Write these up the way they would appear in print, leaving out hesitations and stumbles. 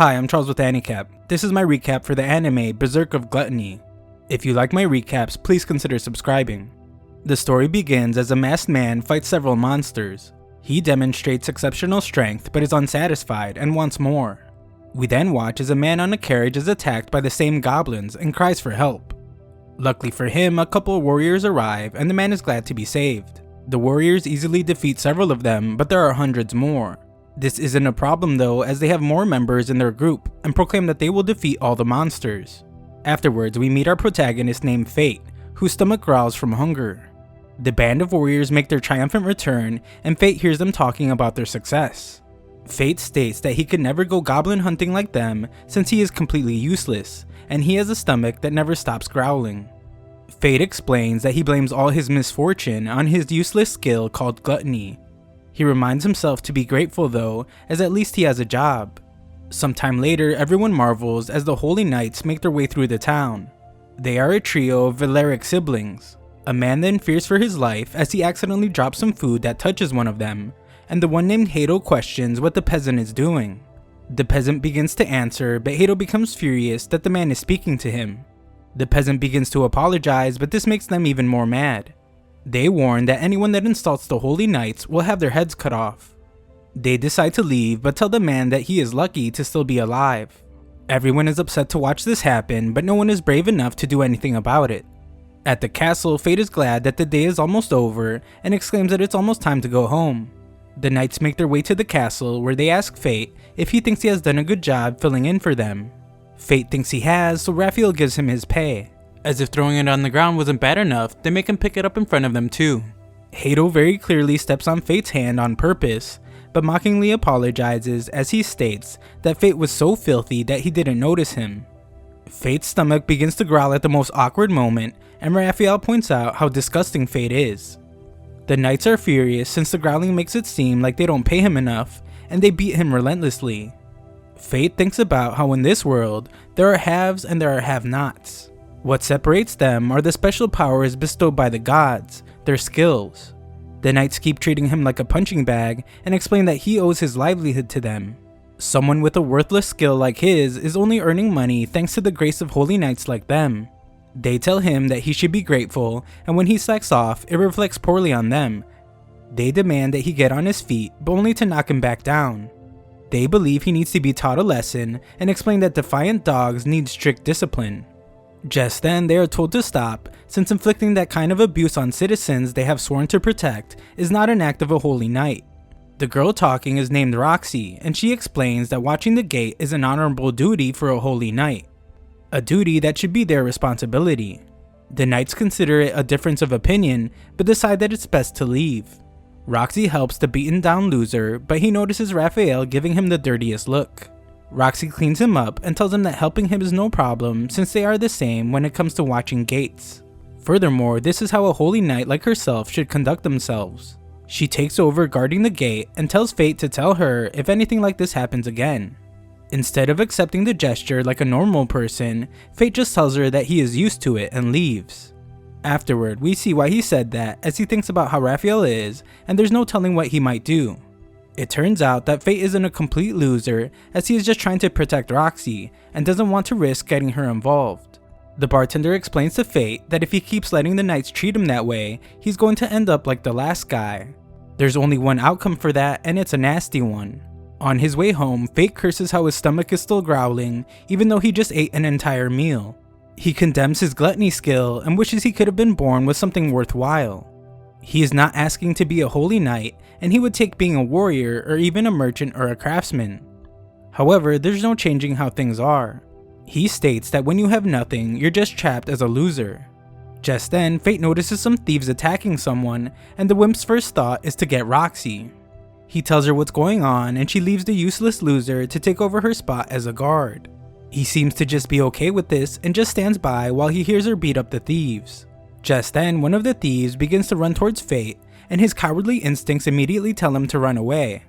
Hi, I'm Charles with AniCap. This is my recap for the anime Berserk of Gluttony. If you like my recaps, please consider subscribing. The story begins as a masked man fights several monsters. He demonstrates exceptional strength but is unsatisfied and wants more. We then watch as a man on a carriage is attacked by the same goblins and cries for help. Luckily for him, a couple of warriors arrive and the man is glad to be saved. The warriors easily defeat several of them, but there are hundreds more. This isn't a problem though, as they have more members in their group and proclaim that they will defeat all the monsters. Afterwards, we meet our protagonist named Fate, whose stomach growls from hunger. The band of warriors make their triumphant return and Fate hears them talking about their success. Fate states that he could never go goblin hunting like them since he is completely useless, and he has a stomach that never stops growling. Fate explains that he blames all his misfortune on his useless skill called Gluttony. He reminds himself to be grateful though, as at least he has a job. Sometime later, everyone marvels as the Holy Knights make their way through the town. They are a trio of Valeric siblings. A man then fears for his life as he accidentally drops some food that touches one of them, and the one named Hato questions what the peasant is doing. The peasant begins to answer, but Hato becomes furious that the man is speaking to him. The peasant begins to apologize, but this makes them even more mad. They warn that anyone that insults the Holy Knights will have their heads cut off. They decide to leave, but tell the man that he is lucky to still be alive. Everyone is upset to watch this happen, but no one is brave enough to do anything about it. At the castle, Fate is glad that the day is almost over and exclaims that it's almost time to go home. The knights make their way to the castle where they ask Fate if he thinks he has done a good job filling in for them. Fate thinks he has, so Raphael gives him his pay. As if throwing it on the ground wasn't bad enough, they make him pick it up in front of them too. Hato very clearly steps on Fate's hand on purpose, but mockingly apologizes as he states that Fate was so filthy that he didn't notice him. Fate's stomach begins to growl at the most awkward moment, and Raphael points out how disgusting Fate is. The knights are furious since the growling makes it seem like they don't pay him enough, and they beat him relentlessly. Fate thinks about how in this world, there are haves and there are have-nots. What separates them are the special powers bestowed by the gods, their skills. The knights keep treating him like a punching bag and explain that he owes his livelihood to them. Someone with a worthless skill like his is only earning money thanks to the grace of holy knights like them. They tell him that he should be grateful, and when he slacks off, it reflects poorly on them. They demand that he get on his feet, but only to knock him back down. They believe he needs to be taught a lesson and explain that defiant dogs need strict discipline. Just then, they are told to stop, since inflicting that kind of abuse on citizens they have sworn to protect is not an act of a holy knight. The girl talking is named Roxy, and she explains that watching the gate is an honorable duty for a holy knight. A duty that should be their responsibility. The knights consider it a difference of opinion, but decide that it's best to leave. Roxy helps the beaten down loser, but he notices Raphael giving him the dirtiest look. Roxy cleans him up and tells him that helping him is no problem since they are the same when it comes to watching gates. Furthermore, this is how a holy knight like herself should conduct themselves. She takes over guarding the gate and tells Fate to tell her if anything like this happens again. Instead of accepting the gesture like a normal person, Fate just tells her that he is used to it and leaves. Afterward, we see why he said that as he thinks about how Raphael is, and there's no telling what he might do. It turns out that Fate isn't a complete loser, as he is just trying to protect Roxy and doesn't want to risk getting her involved. The bartender explains to Fate that if he keeps letting the knights treat him that way, he's going to end up like the last guy. There's only one outcome for that, and it's a nasty one. On his way home, Fate curses how his stomach is still growling, even though he just ate an entire meal. He condemns his gluttony skill and wishes he could have been born with something worthwhile. He is not asking to be a holy knight, and he would take being a warrior or even a merchant or a craftsman. However, there's no changing how things are. He states that when you have nothing, you're just trapped as a loser. Just then, Fate notices some thieves attacking someone, and the wimp's first thought is to get Roxy. He tells her what's going on, and she leaves the useless loser to take over her spot as a guard. He seems to just be okay with this and just stands by while he hears her beat up the thieves. Just then, one of the thieves begins to run towards Fate, and his cowardly instincts immediately tell him to run away.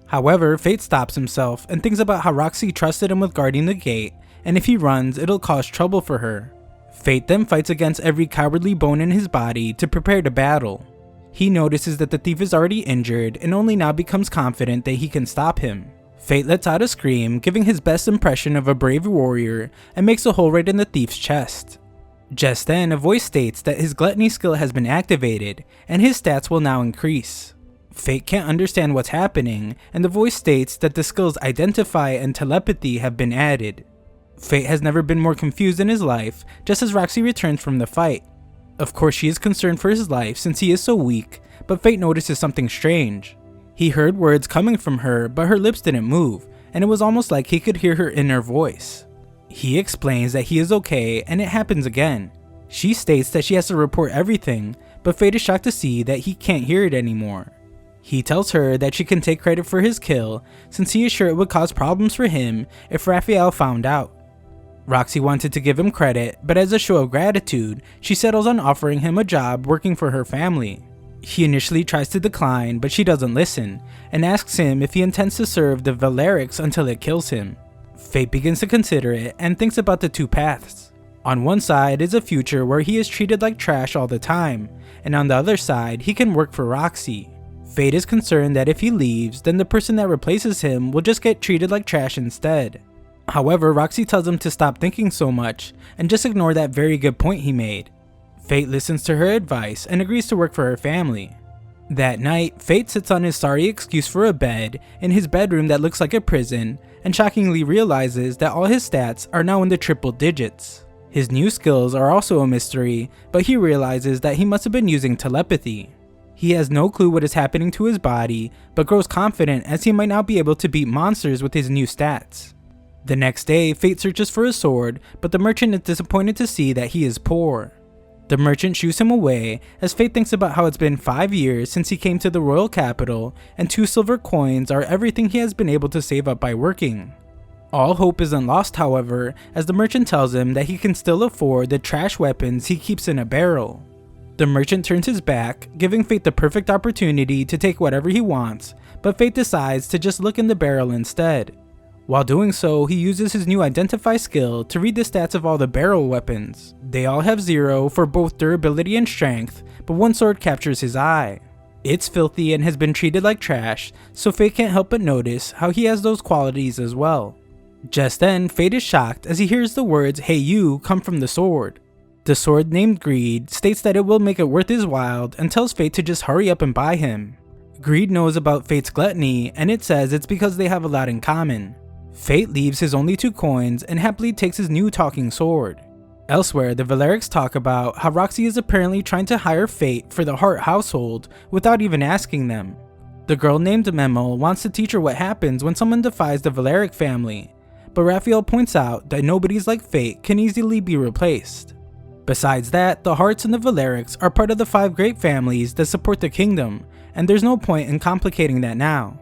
However, Fate stops himself and thinks about how Roxy trusted him with guarding the gate, and if he runs, it'll cause trouble for her. Fate then fights against every cowardly bone in his body to prepare to battle. He notices that the thief is already injured and only now becomes confident that he can stop him. Fate lets out a scream, giving his best impression of a brave warrior, and makes a hole right in the thief's chest. Just then, a voice states that his gluttony skill has been activated, and his stats will now increase. Fate can't understand what's happening, and the voice states that the skills Identify and Telepathy have been added. Fate has never been more confused in his life, just as Roxy returns from the fight. Of course, she is concerned for his life since he is so weak, but Fate notices something strange. He heard words coming from her, but her lips didn't move, and it was almost like he could hear her inner voice. He explains that he is okay, and it happens again. She states that she has to report everything, but Fate is shocked to see that he can't hear it anymore. He tells her that she can take credit for his kill, since he is sure it would cause problems for him if Raphael found out. Roxy wanted to give him credit, but as a show of gratitude, she settles on offering him a job working for her family. He initially tries to decline, but she doesn't listen, and asks him if he intends to serve the Valerics until it kills him. Fate begins to consider it and thinks about the two paths. On one side is a future where he is treated like trash all the time, and on the other side, he can work for Roxy. Fate is concerned that if he leaves, then the person that replaces him will just get treated like trash instead. However, Roxy tells him to stop thinking so much and just ignore that very good point he made. Fate listens to her advice and agrees to work for her family. That night, Fate sits on his sorry excuse for a bed in his bedroom that looks like a prison and shockingly realizes that all his stats are now in the triple digits. His new skills are also a mystery, but he realizes that he must have been using telepathy. He has no clue what is happening to his body, but grows confident as he might now be able to beat monsters with his new stats. The next day, Fate searches for a sword, but the merchant is disappointed to see that he is poor. The merchant shoos him away as Fate thinks about how it's been 5 years since he came to the royal capital, and 2 silver coins are everything he has been able to save up by working. All hope isn't lost, however, as the merchant tells him that he can still afford the trash weapons he keeps in a barrel. The merchant turns his back, giving Fate the perfect opportunity to take whatever he wants, but Fate decides to just look in the barrel instead. While doing so, he uses his new Identify skill to read the stats of all the barrel weapons. They all have 0 for both durability and strength, but one sword captures his eye. It's filthy and has been treated like trash, so Fate can't help but notice how he has those qualities as well. Just then, Fate is shocked as he hears the words "Hey you" come from the sword. The sword, named Greed, states that it will make it worth his while and tells Fate to just hurry up and buy him. Greed knows about Fate's gluttony, and it says it's because they have a lot in common. Fate leaves his only 2 coins and happily takes his new talking sword. Elsewhere, the Valerics talk about how Roxy is apparently trying to hire Fate for the Hart household without even asking them. The girl named Memo wants to teach her what happens when someone defies the Valeric family, but Raphael points out that nobodies like Fate can easily be replaced. Besides that, the Harts and the Valerics are part of the 5 great families that support the kingdom, and there's no point in complicating that now.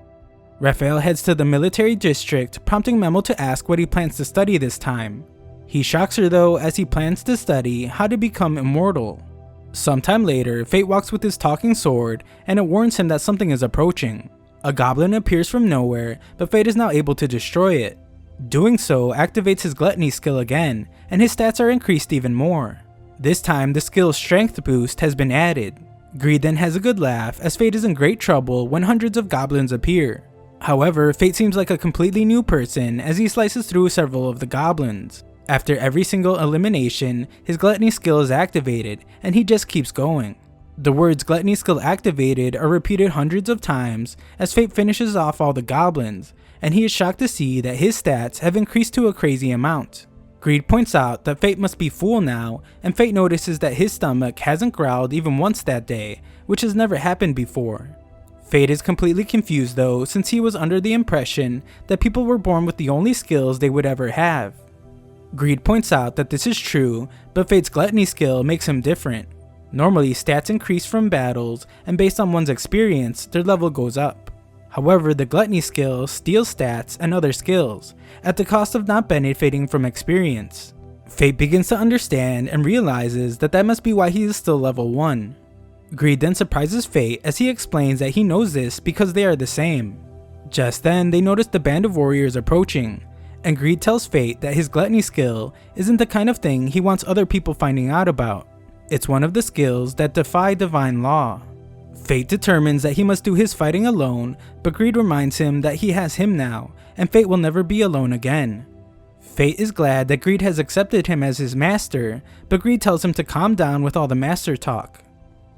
Raphael heads to the military district, prompting Memo to ask what he plans to study this time. He shocks her though, as he plans to study how to become immortal. Sometime later, Fate walks with his talking sword, and it warns him that something is approaching. A goblin appears from nowhere, but Fate is now able to destroy it. Doing so activates his gluttony skill again, and his stats are increased even more. This time, the skill's strength boost has been added. Greed then has a good laugh as Fate is in great trouble when hundreds of goblins appear. However, Fate seems like a completely new person as he slices through several of the goblins. After every single elimination, his gluttony skill is activated, and he just keeps going. The words "gluttony skill activated" are repeated hundreds of times as Fate finishes off all the goblins, and he is shocked to see that his stats have increased to a crazy amount. Greed points out that Fate must be full now, and Fate notices that his stomach hasn't growled even once that day, which has never happened before. Fate is completely confused though, since he was under the impression that people were born with the only skills they would ever have. Greed points out that this is true, but Fate's gluttony skill makes him different. Normally, stats increase from battles, and based on one's experience, their level goes up. However, the gluttony skill steals stats and other skills, at the cost of not benefiting from experience. Fate begins to understand and realizes that that must be why he is still level 1. Greed then surprises Fate as he explains that he knows this because they are the same. Just then, they notice the band of warriors approaching, and Greed tells Fate that his gluttony skill isn't the kind of thing he wants other people finding out about. It's one of the skills that defy divine law. Fate determines that he must do his fighting alone, but Greed reminds him that he has him now, and Fate will never be alone again. Fate is glad that Greed has accepted him as his master, but Greed tells him to calm down with all the master talk.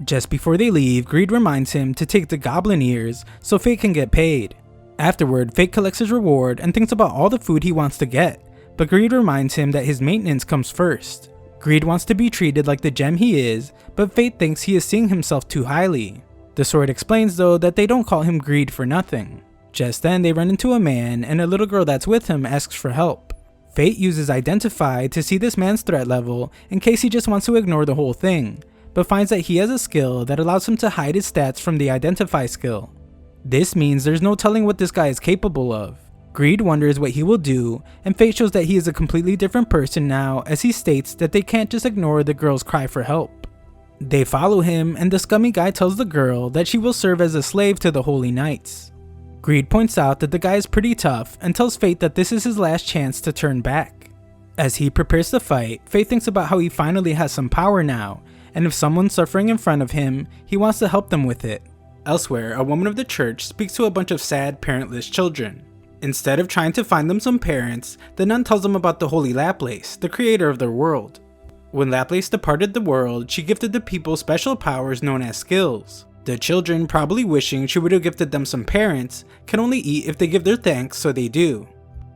Just before they leave, Greed reminds him to take the goblin ears so Fate can get paid. Afterward, Fate collects his reward and thinks about all the food he wants to get, but Greed reminds him that his maintenance comes first. Greed wants to be treated like the gem he is, but Fate thinks he is seeing himself too highly. The sword explains though that they don't call him Greed for nothing. Just then they run into a man, and a little girl that's with him asks for help. Fate uses Identify to see this man's threat level in case he just wants to ignore the whole thing, but finds that he has a skill that allows him to hide his stats from the Identify skill. This means there's no telling what this guy is capable of. Greed wonders what he will do, and Fate shows that he is a completely different person now, as he states that they can't just ignore the girl's cry for help. They follow him, and the scummy guy tells the girl that she will serve as a slave to the Holy Knights. Greed points out that the guy is pretty tough and tells Fate that this is his last chance to turn back. As he prepares to fight, Fate thinks about how he finally has some power now, and if someone's suffering in front of him, he wants to help them with it. Elsewhere, a woman of the church speaks to a bunch of sad, parentless children. Instead of trying to find them some parents, the nun tells them about the Holy Laplace, the creator of their world. When Laplace departed the world, she gifted the people special powers known as skills. The children, probably wishing she would have gifted them some parents, can only eat if they give their thanks, so they do.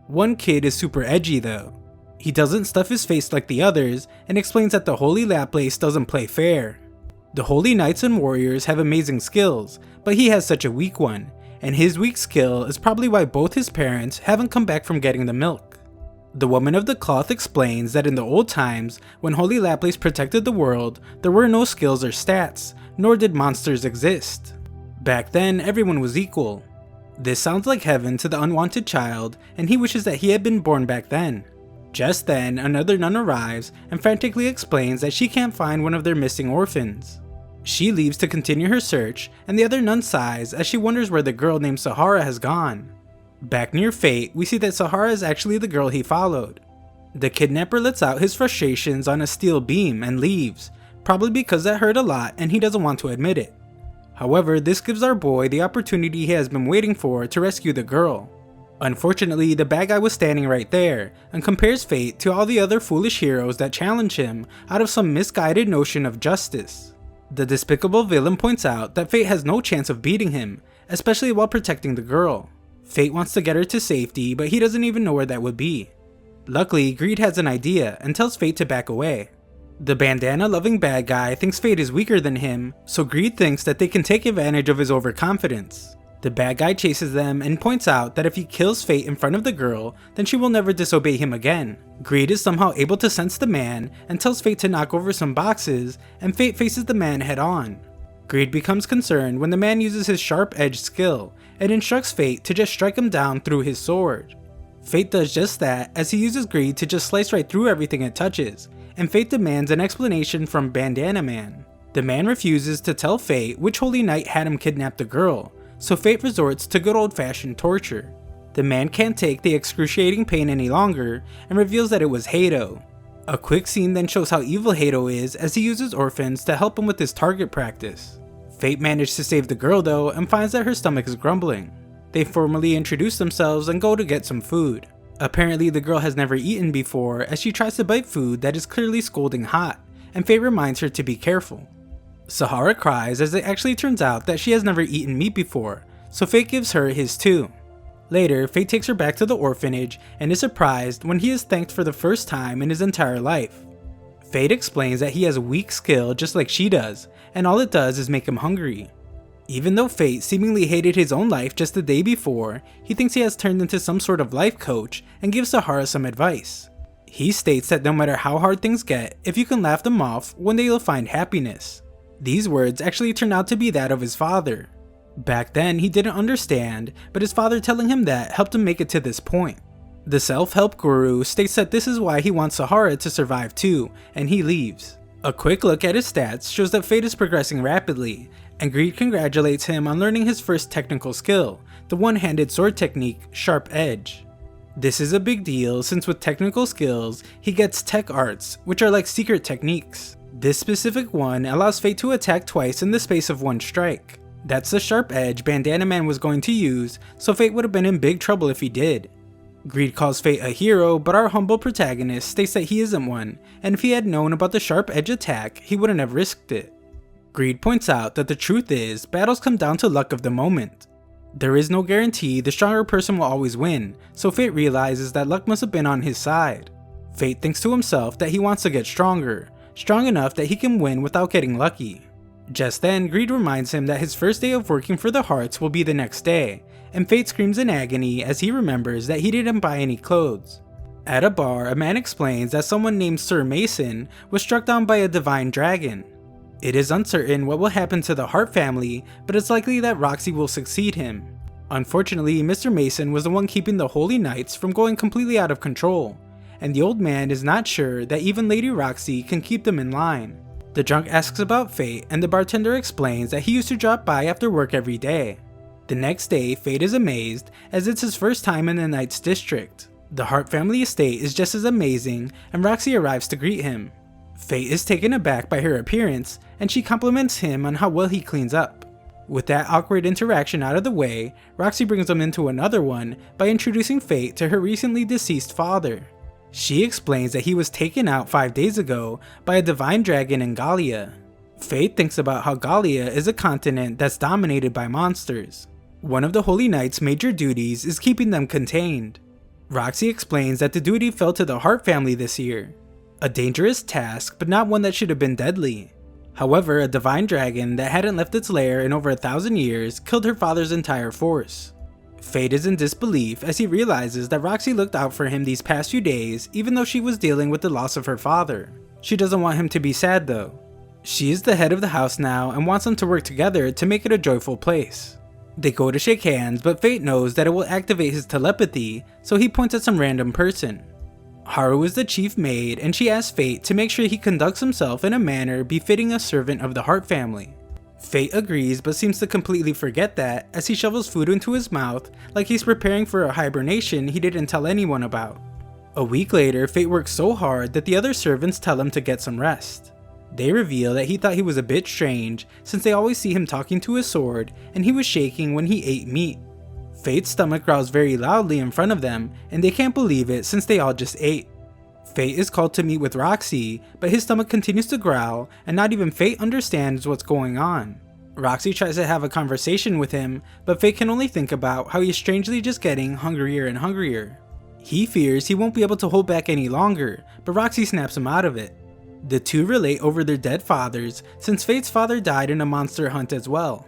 One kid is super edgy though. He doesn't stuff his face like the others, and explains that the Holy Laplace doesn't play fair. The Holy Knights and Warriors have amazing skills, but he has such a weak one, and his weak skill is probably why both his parents haven't come back from getting the milk. The woman of the cloth explains that in the old times, when Holy Laplace protected the world, there were no skills or stats, nor did monsters exist. Back then, everyone was equal. This sounds like heaven to the unwanted child, and he wishes that he had been born back then. Just then, another nun arrives and frantically explains that she can't find one of their missing orphans. She leaves to continue her search, and the other nun sighs as she wonders where the girl named Sahara has gone. Back near Fate, we see that Sahara is actually the girl he followed. The kidnapper lets out his frustrations on a steel beam and leaves, probably because that hurt a lot and he doesn't want to admit it. However, this gives our boy the opportunity he has been waiting for to rescue the girl. Unfortunately, the bad guy was standing right there, and compares Fate to all the other foolish heroes that challenge him out of some misguided notion of justice. The despicable villain points out that Fate has no chance of beating him, especially while protecting the girl. Fate wants to get her to safety, but he doesn't even know where that would be. Luckily, Greed has an idea and tells Fate to back away. The bandana-loving bad guy thinks Fate is weaker than him, so Greed thinks that they can take advantage of his overconfidence. The bad guy chases them and points out that if he kills Fate in front of the girl, then she will never disobey him again. Greed is somehow able to sense the man and tells Fate to knock over some boxes, and Fate faces the man head on. Greed becomes concerned when the man uses his sharp edge skill and instructs Fate to just strike him down through his sword. Fate does just that as he uses Greed to just slice right through everything it touches, and Fate demands an explanation from Bandana Man. The man refuses to tell Fate which Holy Knight had him kidnap the girl, so Fate resorts to good old-fashioned torture. The man can't take the excruciating pain any longer and reveals that it was Hato. A quick scene then shows how evil Hato is as he uses orphans to help him with his target practice. Fate managed to save the girl though and finds that her stomach is grumbling. They formally introduce themselves and go to get some food. Apparently the girl has never eaten before as she tries to bite food that is clearly scalding hot, and Fate reminds her to be careful. Sahara cries as it actually turns out that she has never eaten meat before, so Fate gives her his too. Later, Fate takes her back to the orphanage and is surprised when he is thanked for the first time in his entire life. Fate explains that he has weak skill just like she does, and all it does is make him hungry. Even though Fate seemingly hated his own life just the day before, he thinks he has turned into some sort of life coach and gives Sahara some advice. He states that no matter how hard things get, if you can laugh them off, one day you'll find happiness. These words actually turn out to be that of his father. Back then, he didn't understand, but his father telling him that helped him make it to this point. The self-help guru states that this is why he wants Sahara to survive too, and he leaves. A quick look at his stats shows that Fate is progressing rapidly, and Greed congratulates him on learning his first technical skill, the one-handed sword technique, Sharp Edge. This is a big deal since with technical skills, he gets tech arts, which are like secret techniques. This specific one allows Fate to attack twice in the space of one strike. That's the sharp edge Bandana Man was going to use, so Fate would have been in big trouble if he did. Greed calls Fate a hero, but our humble protagonist states that he isn't one, and if he had known about the sharp edge attack, he wouldn't have risked it. Greed points out that the truth is, battles come down to luck of the moment. There is no guarantee the stronger person will always win, so Fate realizes that luck must have been on his side. Fate thinks to himself that he wants to get stronger, strong enough that he can win without getting lucky. Just then, Greed reminds him that his first day of working for the Hearts will be the next day, and Fate screams in agony as he remembers that he didn't buy any clothes. At a bar, a man explains that someone named Sir Mason was struck down by a divine dragon. It is uncertain what will happen to the Hart family, but it's likely that Roxy will succeed him. Unfortunately, Mr. Mason was the one keeping the Holy Knights from going completely out of control, and the old man is not sure that even Lady Roxy can keep them in line. The drunk asks about Fate, and the bartender explains that he used to drop by after work every day. The next day, Fate is amazed as it's his first time in the Knights District. The Hart family estate is just as amazing, and Roxy arrives to greet him. Fate is taken aback by her appearance, and she compliments him on how well he cleans up. With that awkward interaction out of the way, Roxy brings him into another one by introducing Fate to her recently deceased father. She explains that he was taken out 5 days ago by a divine dragon in Gallia. Fate thinks about how Gallia is a continent that's dominated by monsters. One of the Holy Knight's major duties is keeping them contained. Roxy explains that the duty fell to the Hart family this year. A dangerous task, but not one that should have been deadly. However, a divine dragon that hadn't left its lair in over 1,000 years killed her father's entire force. Fate is in disbelief as he realizes that Roxy looked out for him these past few days even though she was dealing with the loss of her father. She doesn't want him to be sad though. She is the head of the house now and wants them to work together to make it a joyful place. They go to shake hands, but Fate knows that it will activate his telepathy, so he points at some random person. Haru is the chief maid, and she asks Fate to make sure he conducts himself in a manner befitting a servant of the Hart family. Fate agrees but seems to completely forget that as he shovels food into his mouth like he's preparing for a hibernation he didn't tell anyone about. A week later, Fate works so hard that the other servants tell him to get some rest. They reveal that he thought he was a bit strange since they always see him talking to his sword and he was shaking when he ate meat. Fate's stomach growls very loudly in front of them and they can't believe it since they all just ate. Fate is called to meet with Roxy, but his stomach continues to growl and not even Fate understands what's going on. Roxy tries to have a conversation with him, but Fate can only think about how he's strangely just getting hungrier and hungrier. He fears he won't be able to hold back any longer, but Roxy snaps him out of it. The two relate over their dead fathers since Fate's father died in a monster hunt as well.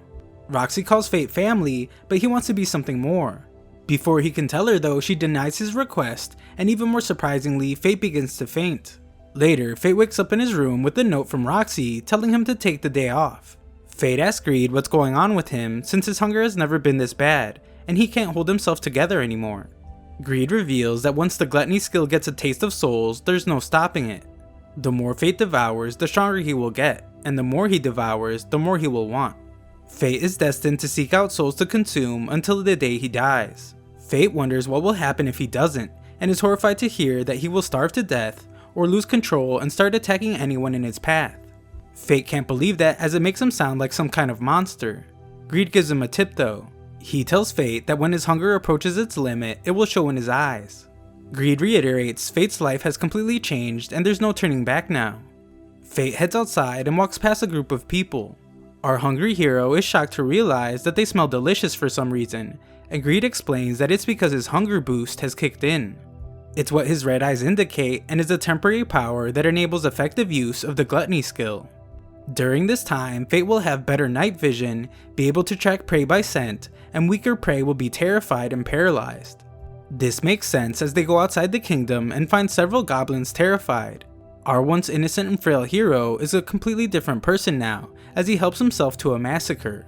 Roxy calls Fate family, but he wants to be something more. Before he can tell her though, she denies his request, and even more surprisingly, Fate begins to faint. Later, Fate wakes up in his room with a note from Roxy telling him to take the day off. Fate asks Greed what's going on with him since his hunger has never been this bad, and he can't hold himself together anymore. Greed reveals that once the Gluttony skill gets a taste of souls, there's no stopping it. The more Fate devours, the stronger he will get, and the more he devours, the more he will want. Fate is destined to seek out souls to consume until the day he dies. Fate wonders what will happen if he doesn't, and is horrified to hear that he will starve to death, or lose control and start attacking anyone in his path. Fate can't believe that as it makes him sound like some kind of monster. Greed gives him a tip though. He tells Fate that when his hunger approaches its limit, it will show in his eyes. Greed reiterates Fate's life has completely changed and there's no turning back now. Fate heads outside and walks past a group of people. Our hungry hero is shocked to realize that they smell delicious for some reason, and Greed explains that it's because his hunger boost has kicked in. It's what his red eyes indicate and is a temporary power that enables effective use of the Gluttony skill. During this time, Fate will have better night vision, be able to track prey by scent, and weaker prey will be terrified and paralyzed. This makes sense as they go outside the kingdom and find several goblins terrified. Our once innocent and frail hero is a completely different person now, as he helps himself to a massacre.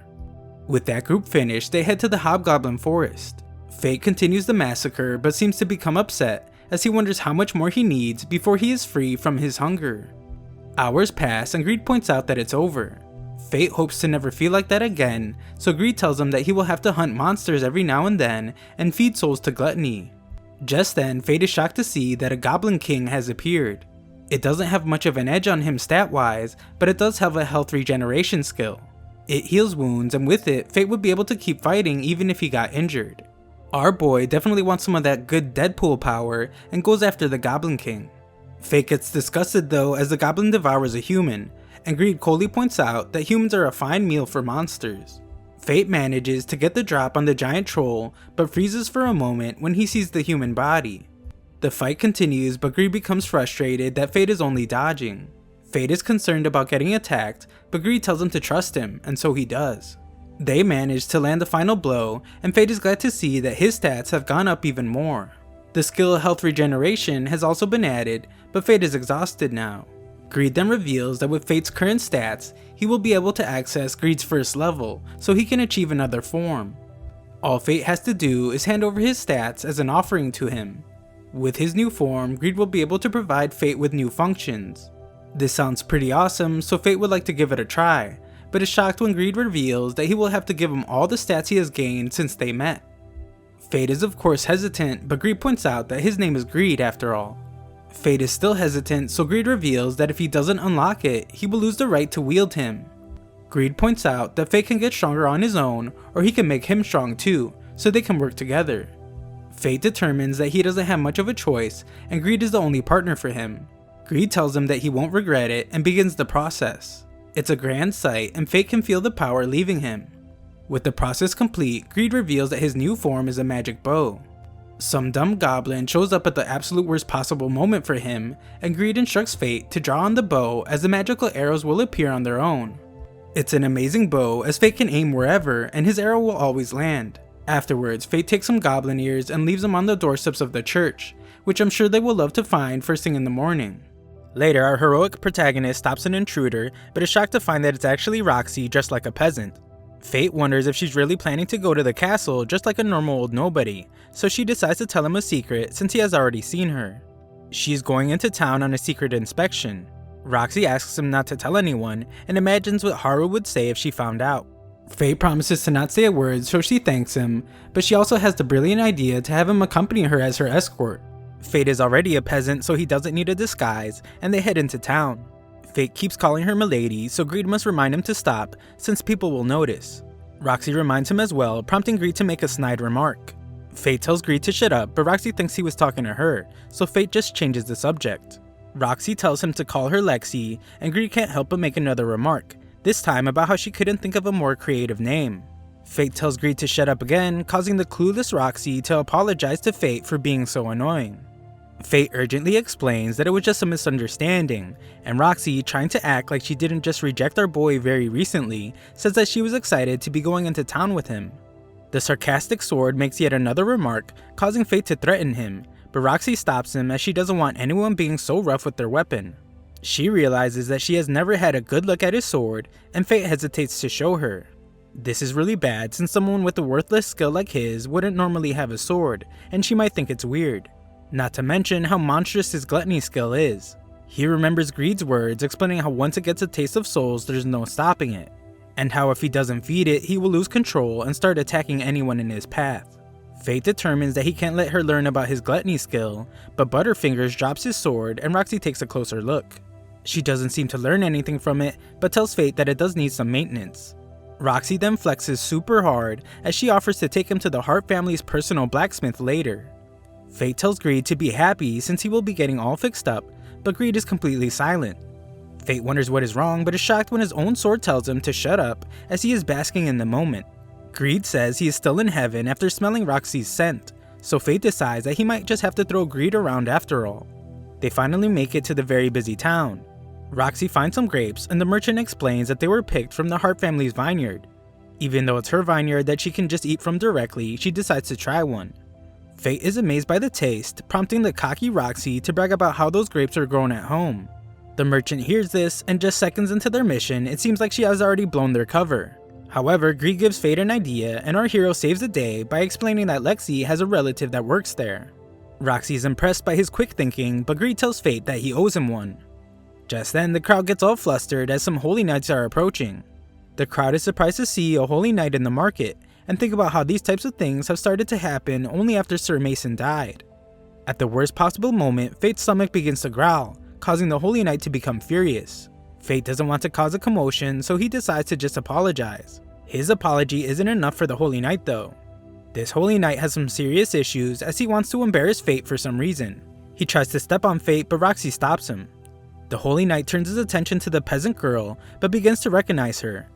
With that group finished, they head to the Hobgoblin Forest. Fate continues the massacre but seems to become upset as he wonders how much more he needs before he is free from his hunger. Hours pass and Greed points out that it's over. Fate hopes to never feel like that again, so Greed tells him that he will have to hunt monsters every now and then and feed souls to Gluttony. Just then, Fate is shocked to see that a Goblin King has appeared. It doesn't have much of an edge on him stat-wise, but it does have a health regeneration skill. It heals wounds, and with it, Fate would be able to keep fighting even if he got injured. Our boy definitely wants some of that good Deadpool power and goes after the Goblin King. Fate gets disgusted though as the goblin devours a human, and Greed coldly points out that humans are a fine meal for monsters. Fate manages to get the drop on the giant troll, but freezes for a moment when he sees the human body. The fight continues, but Greed becomes frustrated that Fate is only dodging. Fate is concerned about getting attacked, but Greed tells him to trust him, and so he does. They manage to land the final blow, and Fate is glad to see that his stats have gone up even more. The skill Health Regeneration has also been added, but Fate is exhausted now. Greed then reveals that with Fate's current stats, he will be able to access Greed's first level, so he can achieve another form. All Fate has to do is hand over his stats as an offering to him. With his new form, Greed will be able to provide Fate with new functions. This sounds pretty awesome, so Fate would like to give it a try, but is shocked when Greed reveals that he will have to give him all the stats he has gained since they met. Fate is of course hesitant, but Greed points out that his name is Greed after all. Fate is still hesitant, so Greed reveals that if he doesn't unlock it, he will lose the right to wield him. Greed points out that Fate can get stronger on his own, or he can make him strong too, so they can work together. Fate determines that he doesn't have much of a choice, and Greed is the only partner for him. Greed tells him that he won't regret it and begins the process. It's a grand sight, and Fate can feel the power leaving him. With the process complete, Greed reveals that his new form is a magic bow. Some dumb goblin shows up at the absolute worst possible moment for him, and Greed instructs Fate to draw on the bow as the magical arrows will appear on their own. It's an amazing bow as Fate can aim wherever and his arrow will always land. Afterwards, Fate takes some goblin ears and leaves them on the doorsteps of the church, which I'm sure they will love to find first thing in the morning. Later, our heroic protagonist stops an intruder, but is shocked to find that it's actually Roxy dressed like a peasant. Fate wonders if she's really planning to go to the castle just like a normal old nobody, so she decides to tell him a secret since he has already seen her. She's going into town on a secret inspection. Roxy asks him not to tell anyone and imagines what Haru would say if she found out. Fate promises to not say a word, so she thanks him, but she also has the brilliant idea to have him accompany her as her escort. Fate is already a peasant, so he doesn't need a disguise, and they head into town. Fate keeps calling her milady, so Greed must remind him to stop, since people will notice. Roxy reminds him as well, prompting Greed to make a snide remark. Fate tells Greed to shut up, but Roxy thinks he was talking to her, so Fate just changes the subject. Roxy tells him to call her Lexi, and Greed can't help but make another remark, this time about how she couldn't think of a more creative name. Fate tells Greed to shut up again, causing the clueless Roxy to apologize to Fate for being so annoying. Fate urgently explains that it was just a misunderstanding, and Roxy, trying to act like she didn't just reject our boy very recently, says that she was excited to be going into town with him. The sarcastic sword makes yet another remark, causing Fate to threaten him, but Roxy stops him as she doesn't want anyone being so rough with their weapon. She realizes that she has never had a good look at his sword, and Fate hesitates to show her. This is really bad since someone with a worthless skill like his wouldn't normally have a sword, and she might think it's weird. Not to mention how monstrous his Gluttony skill is. He remembers Greed's words explaining how once it gets a taste of souls there's no stopping it, and how if he doesn't feed it he will lose control and start attacking anyone in his path. Fate determines that he can't let her learn about his Gluttony skill, but Butterfingers drops his sword and Roxy takes a closer look. She doesn't seem to learn anything from it, but tells Fate that it does need some maintenance. Roxy then flexes super hard as she offers to take him to the Hart family's personal blacksmith later. Fate tells Greed to be happy since he will be getting all fixed up, but Greed is completely silent. Fate wonders what is wrong, but is shocked when his own sword tells him to shut up as he is basking in the moment. Greed says he is still in heaven after smelling Roxy's scent, so Fate decides that he might just have to throw Greed around after all. They finally make it to the very busy town. Roxy finds some grapes and the merchant explains that they were picked from the Hart family's vineyard. Even though it's her vineyard that she can just eat from directly, she decides to try one. Fate is amazed by the taste, prompting the cocky Roxy to brag about how those grapes are grown at home. The merchant hears this, and just seconds into their mission, it seems like she has already blown their cover. However, Greed gives Fate an idea, and our hero saves the day by explaining that Lexi has a relative that works there. Roxy is impressed by his quick thinking, but Greed tells Fate that he owes him one. Just then, the crowd gets all flustered as some holy knights are approaching. The crowd is surprised to see a holy knight in the market, and think about how these types of things have started to happen only after Sir Mason died. At the worst possible moment, Fate's stomach begins to growl, causing the holy knight to become furious. Fate doesn't want to cause a commotion, so he decides to just apologize. His apology isn't enough for the Holy Knight though. This Holy Knight has some serious issues as he wants to embarrass Fate for some reason. He tries to step on Fate, but Roxy stops him. The Holy Knight turns his attention to the peasant girl, but begins to recognize her.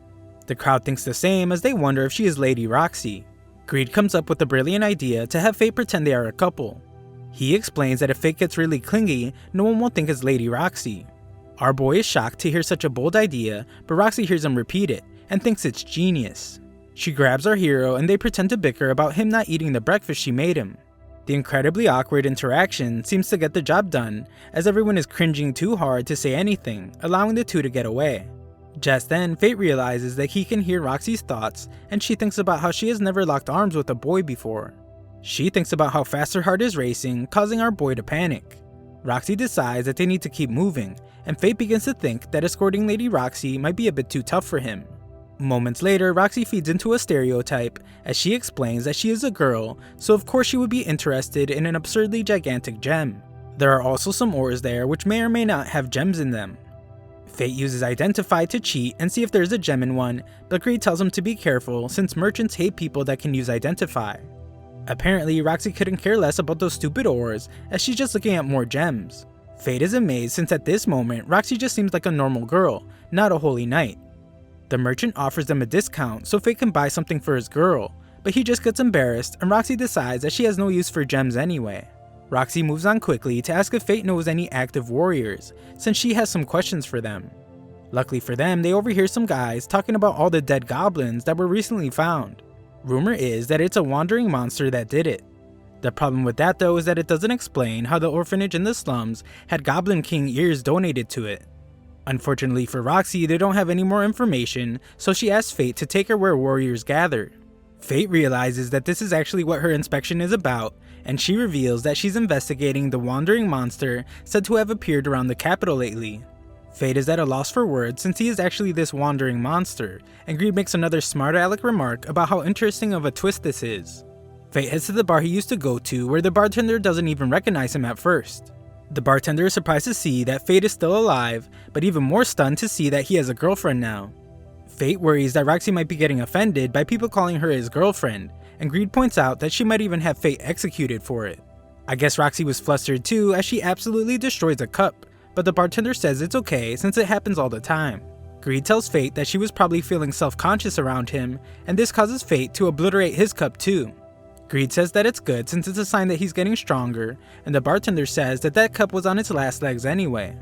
The crowd thinks the same as they wonder if she is Lady Roxy. Greed comes up with a brilliant idea to have Fate pretend they are a couple. He explains that if Fate gets really clingy, no one will think it's Lady Roxy. Our boy is shocked to hear such a bold idea, but Roxy hears him repeat it, and thinks it's genius. She grabs our hero and they pretend to bicker about him not eating the breakfast she made him. The incredibly awkward interaction seems to get the job done, as everyone is cringing too hard to say anything, allowing the two to get away. Just then, Fate realizes that he can hear Roxy's thoughts, and she thinks about how she has never locked arms with a boy before. She thinks about how fast her heart is racing, causing our boy to panic. Roxy decides that they need to keep moving, and Fate begins to think that escorting Lady Roxy might be a bit too tough for him. Moments later, Roxy feeds into a stereotype as she explains that she is a girl, so of course she would be interested in an absurdly gigantic gem. There are also some ores there which may or may not have gems in them. Fate uses Identify to cheat and see if there's a gem in one, but Greed tells him to be careful since merchants hate people that can use Identify. Apparently, Roxy couldn't care less about those stupid ores as she's just looking at more gems. Fate is amazed since at this moment, Roxy just seems like a normal girl, not a holy knight. The merchant offers them a discount so Fate can buy something for his girl, but he just gets embarrassed and Roxy decides that she has no use for gems anyway. Roxy moves on quickly to ask if Fate knows any active warriors, since she has some questions for them. Luckily for them, they overhear some guys talking about all the dead goblins that were recently found. Rumor is that it's a wandering monster that did it. The problem with that though is that it doesn't explain how the orphanage in the slums had Goblin King ears donated to it. Unfortunately for Roxy, they don't have any more information, so she asks Fate to take her where warriors gather. Fate realizes that this is actually what her inspection is about, and she reveals that she's investigating the wandering monster said to have appeared around the capital lately. Fate is at a loss for words since he is actually this wandering monster, and Greed makes another smart aleck remark about how interesting of a twist this is. Fate heads to the bar he used to go to, where the bartender doesn't even recognize him at first. The bartender is surprised to see that Fate is still alive, but even more stunned to see that he has a girlfriend now. Fate worries that Roxy might be getting offended by people calling her his girlfriend, and Greed points out that she might even have Fate executed for it. I guess Roxy was flustered too as she absolutely destroys a cup, but the bartender says it's okay since it happens all the time. Greed tells Fate that she was probably feeling self-conscious around him, and this causes Fate to obliterate his cup too. Greed says that it's good since it's a sign that he's getting stronger, and the bartender says that that cup was on its last legs anyway.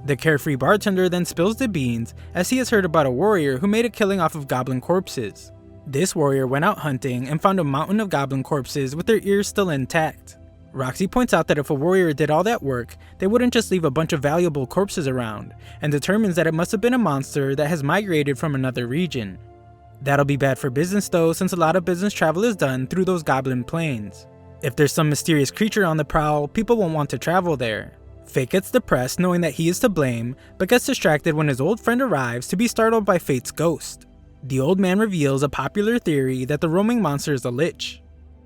The carefree bartender then spills the beans as he has heard about a warrior who made a killing off of goblin corpses. This warrior went out hunting and found a mountain of goblin corpses with their ears still intact. Roxy points out that if a warrior did all that work, they wouldn't just leave a bunch of valuable corpses around, and determines that it must have been a monster that has migrated from another region. That'll be bad for business though, since a lot of business travel is done through those goblin plains. If there's some mysterious creature on the prowl, people won't want to travel there. Fate gets depressed knowing that he is to blame, but gets distracted when his old friend arrives to be startled by Fate's ghost. The old man reveals a popular theory that the roaming monster is a lich.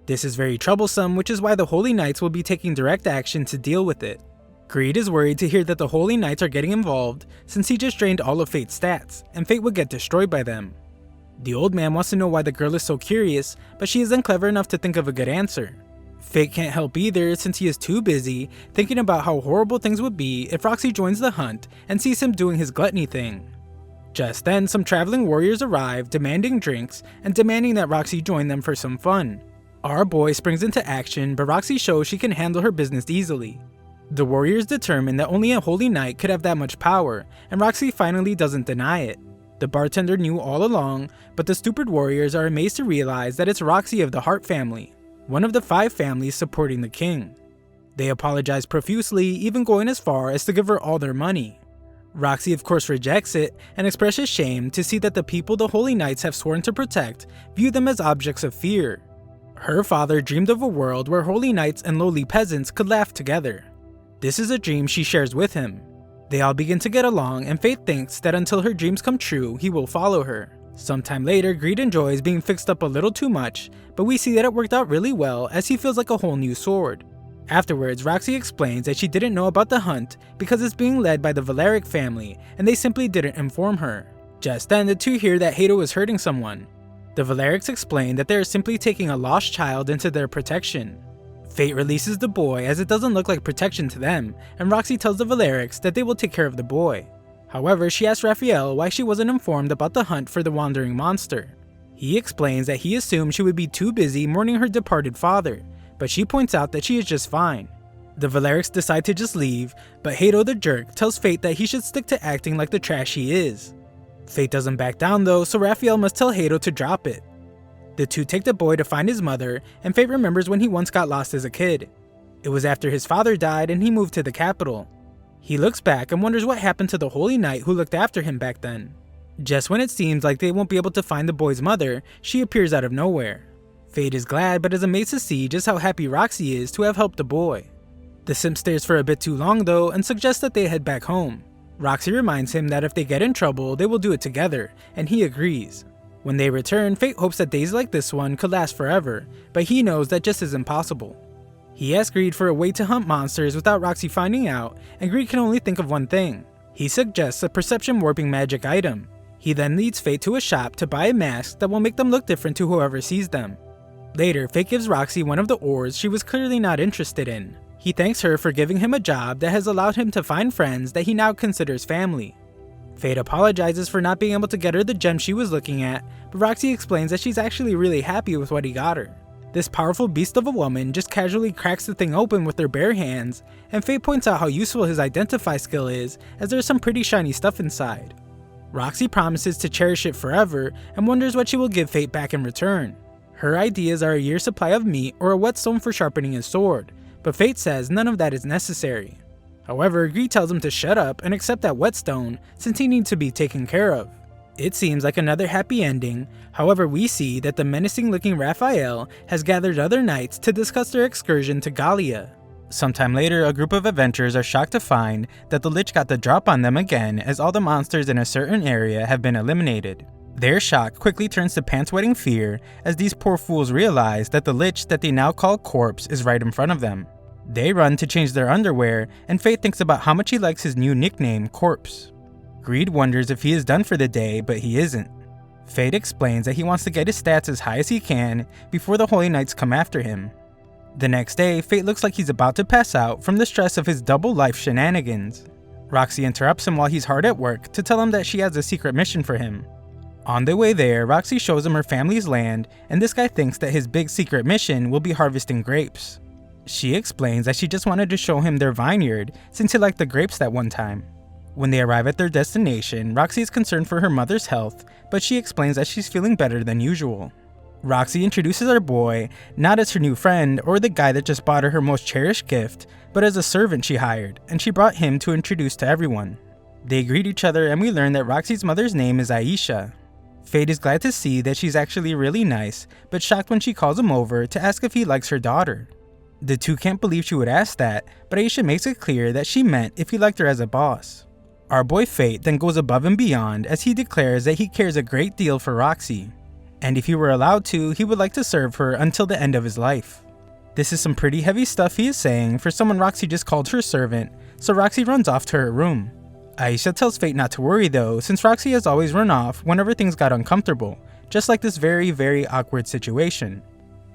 This is very troublesome, which is why the Holy Knights will be taking direct action to deal with it. Greed is worried to hear that the Holy Knights are getting involved since he just drained all of Fate's stats, and Fate would get destroyed by them. The old man wants to know why the girl is so curious, but she isn't clever enough to think of a good answer. Fate can't help either since he is too busy thinking about how horrible things would be if Roxy joins the hunt and sees him doing his gluttony thing. Just then, some traveling warriors arrive demanding drinks and demanding that Roxy join them for some fun. Our boy springs into action, but Roxy shows she can handle her business easily. The warriors determine that only a holy knight could have that much power, and Roxy finally doesn't deny it. The bartender knew all along, but the stupid warriors are amazed to realize that it's Roxy of the Heart family, one of the 5 families supporting the king. They apologize profusely, even going as far as to give her all their money. Roxy of course rejects it and expresses shame to see that the people the Holy Knights have sworn to protect view them as objects of fear. Her father dreamed of a world where holy knights and lowly peasants could laugh together. This is a dream she shares with him. They all begin to get along, and Fate thinks that until her dreams come true, he will follow her. Sometime later, Greed enjoys being fixed up a little too much, but we see that it worked out really well as he feels like a whole new sword. Afterwards, Roxy explains that she didn't know about the hunt because it's being led by the Valeric family and they simply didn't inform her. Just then, the two hear that Hato is hurting someone. The Valerics explain that they are simply taking a lost child into their protection. Fate releases the boy as it doesn't look like protection to them, and Roxy tells the Valerics that they will take care of the boy. However, she asks Raphael why she wasn't informed about the hunt for the wandering monster. He explains that he assumed she would be too busy mourning her departed father, but she points out that she is just fine. The Valerics decide to just leave, but Hato the jerk tells Fate that he should stick to acting like the trash he is. Fate doesn't back down though, so Raphael must tell Hato to drop it. The two take the boy to find his mother, and Fate remembers when he once got lost as a kid. It was after his father died and he moved to the capital. He looks back and wonders what happened to the holy knight who looked after him back then. Just when it seems like they won't be able to find the boy's mother, she appears out of nowhere. Fate is glad but is amazed to see just how happy Roxy is to have helped the boy. The simp stares for a bit too long though and suggests that they head back home. Roxy reminds him that if they get in trouble, they will do it together, and he agrees. When they return, Fate hopes that days like this one could last forever, but he knows that just isn't possible. He asks Greed for a way to hunt monsters without Roxy finding out, and Greed can only think of one thing. He suggests a perception warping magic item. He then leads Fate to a shop to buy a mask that will make them look different to whoever sees them. Later, Fate gives Roxy one of the ores she was clearly not interested in. He thanks her for giving him a job that has allowed him to find friends that he now considers family. Fate apologizes for not being able to get her the gem she was looking at, but Roxy explains that she's actually really happy with what he got her. This powerful beast of a woman just casually cracks the thing open with their bare hands, and Fate points out how useful his identify skill is, as there's some pretty shiny stuff inside. Roxy promises to cherish it forever and wonders what she will give Fate back in return. Her ideas are a year's supply of meat or a whetstone for sharpening his sword, but Fate says none of that is necessary. However, Greed tells him to shut up and accept that whetstone since he needs to be taken care of. It seems like another happy ending, however we see that the menacing looking Raphael has gathered other knights to discuss their excursion to Gallia. Sometime later, a group of adventurers are shocked to find that the Lich got the drop on them again as all the monsters in a certain area have been eliminated. Their shock quickly turns to pants-wetting fear as these poor fools realize that the Lich that they now call Corpse is right in front of them. They run to change their underwear, and Fate thinks about how much he likes his new nickname, Corpse. Greed wonders if he is done for the day, but he isn't. Fate explains that he wants to get his stats as high as he can before the Holy Knights come after him. The next day, Fate looks like he's about to pass out from the stress of his double life shenanigans. Roxy interrupts him while he's hard at work to tell him that she has a secret mission for him. On their way there, Roxy shows him her family's land, and this guy thinks that his big secret mission will be harvesting grapes. She explains that she just wanted to show him their vineyard since he liked the grapes that one time. When they arrive at their destination, Roxy is concerned for her mother's health, but she explains that she's feeling better than usual. Roxy introduces our boy, not as her new friend or the guy that just bought her most cherished gift, but as a servant she hired, and she brought him to introduce to everyone. They greet each other and we learn that Roxy's mother's name is Aisha. Fate is glad to see that she's actually really nice, but shocked when she calls him over to ask if he likes her daughter. The two can't believe she would ask that, but Aisha makes it clear that she meant if he liked her as a boss. Our boy Fate then goes above and beyond as he declares that he cares a great deal for Roxy, and if he were allowed to, he would like to serve her until the end of his life. This is some pretty heavy stuff he is saying for someone Roxy just called her servant, so Roxy runs off to her room. Aisha tells Fate not to worry though, since Roxy has always run off whenever things got uncomfortable, just like this very awkward situation.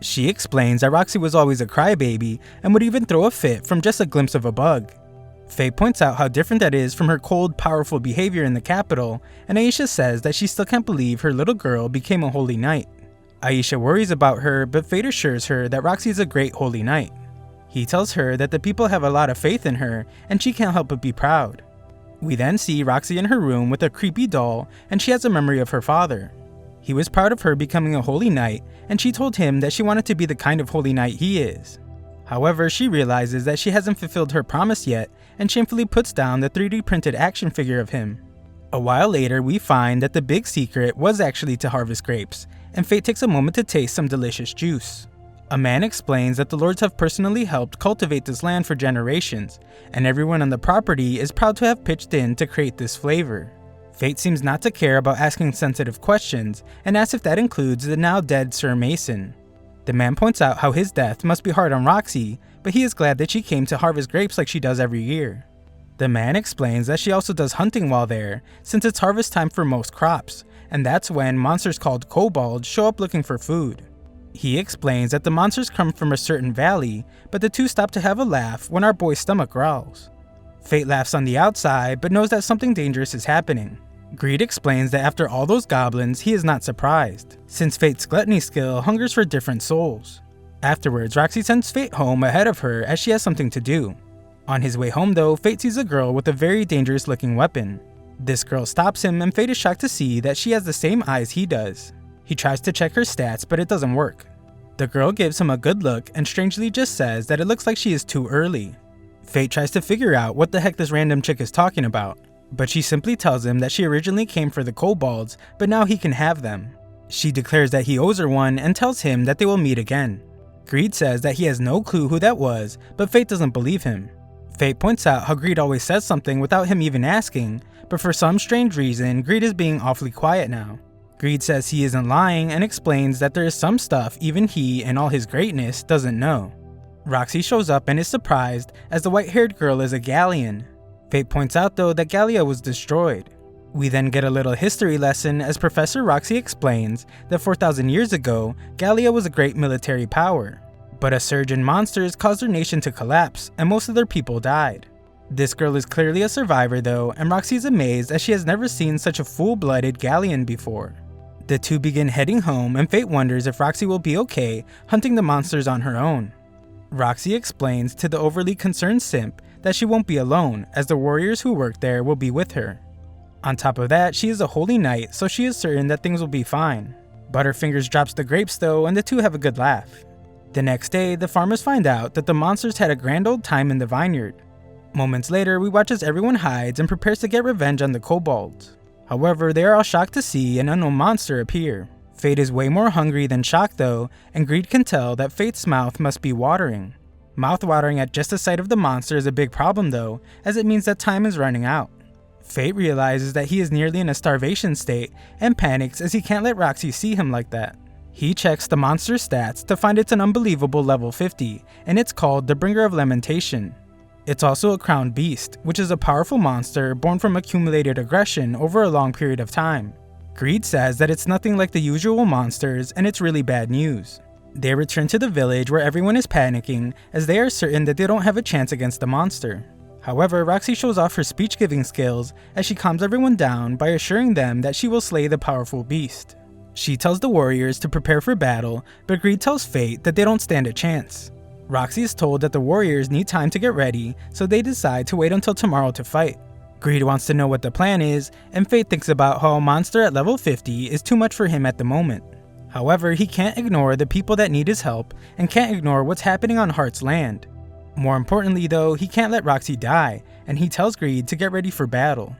She explains that Roxy was always a crybaby and would even throw a fit from just a glimpse of a bug. Fate points out how different that is from her cold, powerful behavior in the capital, and Aisha says that she still can't believe her little girl became a holy knight. Aisha worries about her, but Fate assures her that Roxy is a great holy knight. He tells her that the people have a lot of faith in her, and she can't help but be proud. We then see Roxy in her room with a creepy doll, and she has a memory of her father. He was proud of her becoming a holy knight, and she told him that she wanted to be the kind of holy knight he is. However, she realizes that she hasn't fulfilled her promise yet, and shamefully puts down the 3D printed action figure of him. A while later, we find that the big secret was actually to harvest grapes, and Fate takes a moment to taste some delicious juice. A man explains that the lords have personally helped cultivate this land for generations, and everyone on the property is proud to have pitched in to create this flavor. Fate seems not to care about asking sensitive questions, and asks if that includes the now dead Sir Mason. The man points out how his death must be hard on Roxy, but he is glad that she came to harvest grapes like she does every year. The man explains that she also does hunting while there, since it's harvest time for most crops, and that's when monsters called kobolds show up looking for food. He explains that the monsters come from a certain valley, but the two stop to have a laugh when our boy's stomach growls. Fate laughs on the outside, but knows that something dangerous is happening. Greed explains that after all those goblins, he is not surprised, since Fate's gluttony skill hungers for different souls. Afterwards, Roxy sends Fate home ahead of her as she has something to do. On his way home though, Fate sees a girl with a very dangerous looking weapon. This girl stops him and Fate is shocked to see that she has the same eyes he does. He tries to check her stats, but it doesn't work. The girl gives him a good look and strangely just says that it looks like she is too early. Fate tries to figure out what the heck this random chick is talking about, but she simply tells him that she originally came for the kobolds, but now he can have them. She declares that he owes her one and tells him that they will meet again. Greed says that he has no clue who that was, but Fate doesn't believe him. Fate points out how Greed always says something without him even asking, but for some strange reason, Greed is being awfully quiet now. Greed says he isn't lying and explains that there is some stuff even he, in all his greatness, doesn't know. Roxy shows up and is surprised as the white-haired girl is a galleon. Fate points out though that Gallia was destroyed. We then get a little history lesson as Professor Roxy explains that 4,000 years ago, Gallia was a great military power. But a surge in monsters caused their nation to collapse, and most of their people died. This girl is clearly a survivor though, and Roxy is amazed as she has never seen such a full-blooded galleon before. The two begin heading home, and Fate wonders if Roxy will be okay hunting the monsters on her own. Roxy explains to the overly concerned simp that she won't be alone, as the warriors who work there will be with her. On top of that, she is a holy knight, so she is certain that things will be fine. Butterfingers drops the grapes though, and the two have a good laugh. The next day, the farmers find out that the monsters had a grand old time in the vineyard. Moments later, we watch as everyone hides and prepares to get revenge on the kobolds. However, they are all shocked to see an unknown monster appear. Fate is way more hungry than shocked though, and Greed can tell that Fate's mouth must be watering. Mouth-watering at just the sight of the monster is a big problem though, as it means that time is running out. Fate realizes that he is nearly in a starvation state and panics as he can't let Roxy see him like that. He checks the monster's stats to find it's an unbelievable level 50, and it's called the Bringer of Lamentation. It's also a crowned beast, which is a powerful monster born from accumulated aggression over a long period of time. Greed says that it's nothing like the usual monsters and it's really bad news. They return to the village where everyone is panicking as they are certain that they don't have a chance against the monster. However, Roxy shows off her speech-giving skills as she calms everyone down by assuring them that she will slay the powerful beast. She tells the warriors to prepare for battle, but Greed tells Fate that they don't stand a chance. Roxy is told that the warriors need time to get ready, so they decide to wait until tomorrow to fight. Greed wants to know what the plan is, and Fate thinks about how a monster at level 50 is too much for him at the moment. However, he can't ignore the people that need his help, and can't ignore what's happening on Heart's land. More importantly though, he can't let Roxy die, and he tells Greed to get ready for battle.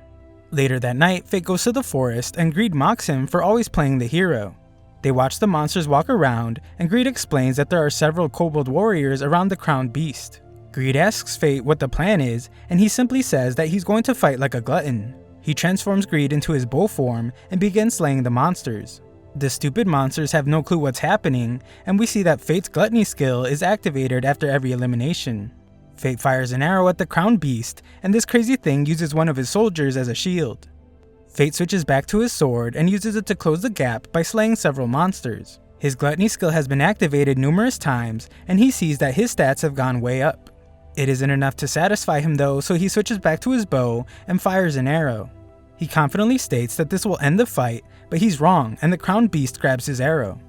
Later that night, Fate goes to the forest and Greed mocks him for always playing the hero. They watch the monsters walk around, and Greed explains that there are several kobold warriors around the crowned beast. Greed asks Fate what the plan is, and he simply says that he's going to fight like a glutton. He transforms Greed into his bow form and begins slaying the monsters. The stupid monsters have no clue what's happening, and we see that Fate's gluttony skill is activated after every elimination. Fate fires an arrow at the crowned beast, and this crazy thing uses one of his soldiers as a shield. Fate switches back to his sword and uses it to close the gap by slaying several monsters. His gluttony skill has been activated numerous times, and he sees that his stats have gone way up. It isn't enough to satisfy him though, so he switches back to his bow and fires an arrow. He confidently states that this will end the fight, but he's wrong and the crowned beast grabs his arrow.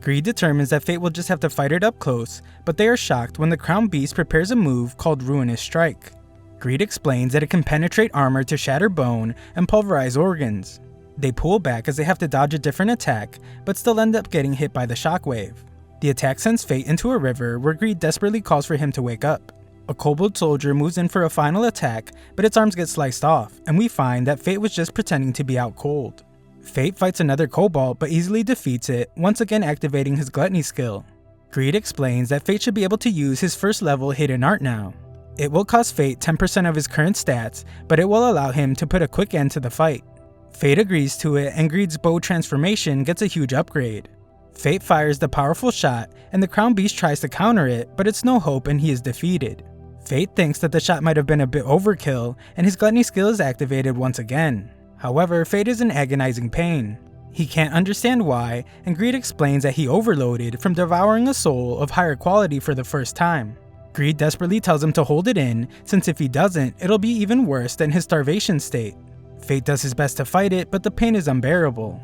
Greed determines that Fate will just have to fight it up close, but they are shocked when the crowned beast prepares a move called Ruinous Strike. Greed explains that it can penetrate armor to shatter bone and pulverize organs. They pull back as they have to dodge a different attack, but still end up getting hit by the shockwave. The attack sends Fate into a river where Greed desperately calls for him to wake up. A kobold soldier moves in for a final attack, but its arms get sliced off, and we find that Fate was just pretending to be out cold. Fate fights another kobold but easily defeats it, once again activating his gluttony skill. Greed explains that Fate should be able to use his first level hidden art now. It will cost Fate 10% of his current stats, but it will allow him to put a quick end to the fight. Fate agrees to it, and Greed's bow transformation gets a huge upgrade. Fate fires the powerful shot, and the crown beast tries to counter it, but it's no hope and he is defeated. Fate thinks that the shot might have been a bit overkill, and his gluttony skill is activated once again. However, Fate is in agonizing pain. He can't understand why, and Greed explains that he overloaded from devouring a soul of higher quality for the first time. Greed desperately tells him to hold it in, since if he doesn't, it'll be even worse than his starvation state. Fate does his best to fight it, but the pain is unbearable.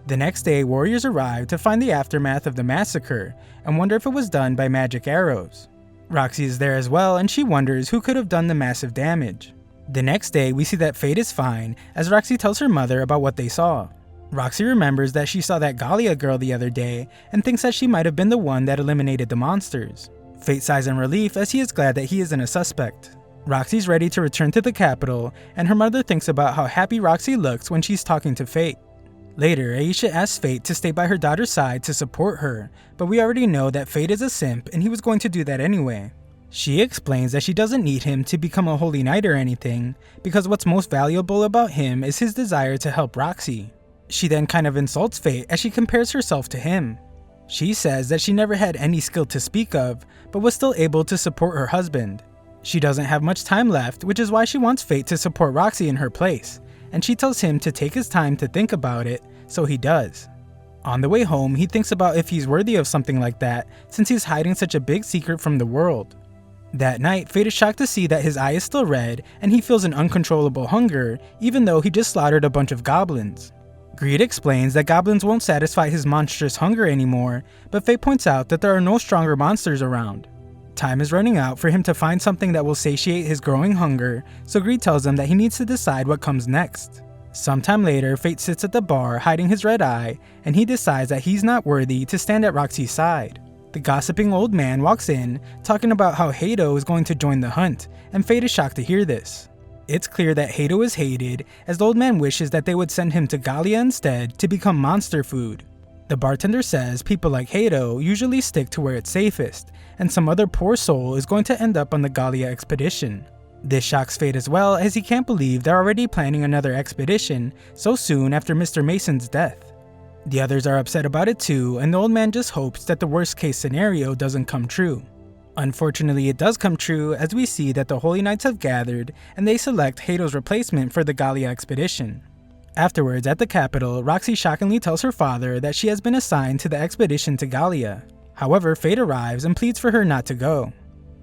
The next day, warriors arrive to find the aftermath of the massacre, and wonder if it was done by magic arrows. Roxy is there as well, and she wonders who could have done the massive damage. The next day, we see that Fate is fine, as Roxy tells her mother about what they saw. Roxy remembers that she saw that Gallia girl the other day, and thinks that she might have been the one that eliminated the monsters. Fate sighs in relief as he is glad that he isn't a suspect. Roxy's ready to return to the capital, and her mother thinks about how happy Roxy looks when she's talking to Fate. Later, Aisha asks Fate to stay by her daughter's side to support her, but we already know that Fate is a simp and he was going to do that anyway. She explains that she doesn't need him to become a holy knight or anything, because what's most valuable about him is his desire to help Roxy. She then kind of insults Fate as she compares herself to him. She says that she never had any skill to speak of, but was still able to support her husband. She doesn't have much time left, which is why she wants Fate to support Roxy in her place, and she tells him to take his time to think about it, so he does. On the way home, he thinks about if he's worthy of something like that, since he's hiding such a big secret from the world. That night, Fate is shocked to see that his eye is still red, and he feels an uncontrollable hunger, even though he just slaughtered a bunch of goblins. Greed explains that goblins won't satisfy his monstrous hunger anymore, but Fate points out that there are no stronger monsters around. Time is running out for him to find something that will satiate his growing hunger, so Greed tells him that he needs to decide what comes next. Sometime later, Fate sits at the bar hiding his red eye, and he decides that he's not worthy to stand at Roxy's side. The gossiping old man walks in, talking about how Hato is going to join the hunt, and Fate is shocked to hear this. It's clear that Hato is hated, as the old man wishes that they would send him to Gallia instead to become monster food. The bartender says people like Hato usually stick to where it's safest, and some other poor soul is going to end up on the Gallia expedition. This shocks Fate as well, as he can't believe they're already planning another expedition so soon after Mr. Mason's death. The others are upset about it too, and the old man just hopes that the worst case scenario doesn't come true. Unfortunately, it does come true, as we see that the Holy Knights have gathered and they select Hato's replacement for the Gallia expedition. Afterwards, at the capital, Roxy shockingly tells her father that she has been assigned to the expedition to Gallia. However, Fate arrives and pleads for her not to go.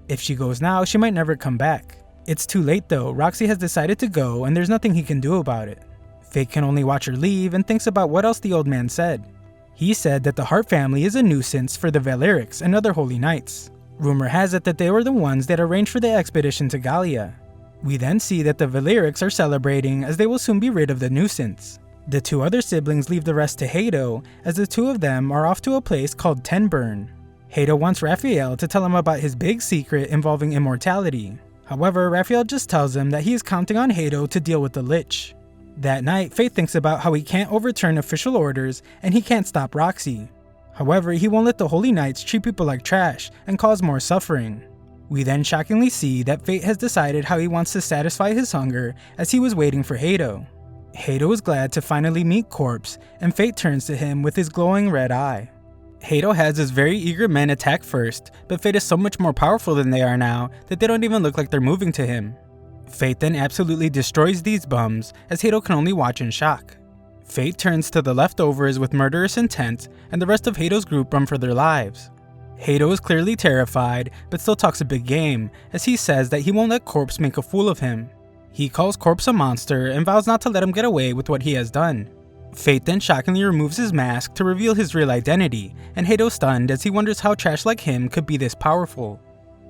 If she goes now, she might never come back. It's too late though, Roxy has decided to go and there's nothing he can do about it. Fate can only watch her leave and thinks about what else the old man said. He said that the Hart family is a nuisance for the Valerics and other Holy Knights. Rumor has it that they were the ones that arranged for the expedition to Gallia. We then see that the Valerics are celebrating, as they will soon be rid of the nuisance. The two other siblings leave the rest to Hato, as the two of them are off to a place called Tenburn. Hato wants Raphael to tell him about his big secret involving immortality. However, Raphael just tells him that he is counting on Hato to deal with the Lich. That night, Fate thinks about how he can't overturn official orders and he can't stop Roxy. However, he won't let the Holy Knights treat people like trash and cause more suffering. We then shockingly see that Fate has decided how he wants to satisfy his hunger, as he was waiting for Hato. Hato is glad to finally meet Corpse, and Fate turns to him with his glowing red eye. Hato has his very eager men attack first, but Fate is so much more powerful than they are now that they don't even look like they're moving to him. Fate then absolutely destroys these bums, as Hato can only watch in shock. Fate turns to the leftovers with murderous intent, and the rest of Hato's group run for their lives. Hato is clearly terrified, but still talks a big game, as he says that he won't let Corpse make a fool of him. He calls Corpse a monster and vows not to let him get away with what he has done. Fate then shockingly removes his mask to reveal his real identity, and Hato's stunned as he wonders how trash like him could be this powerful.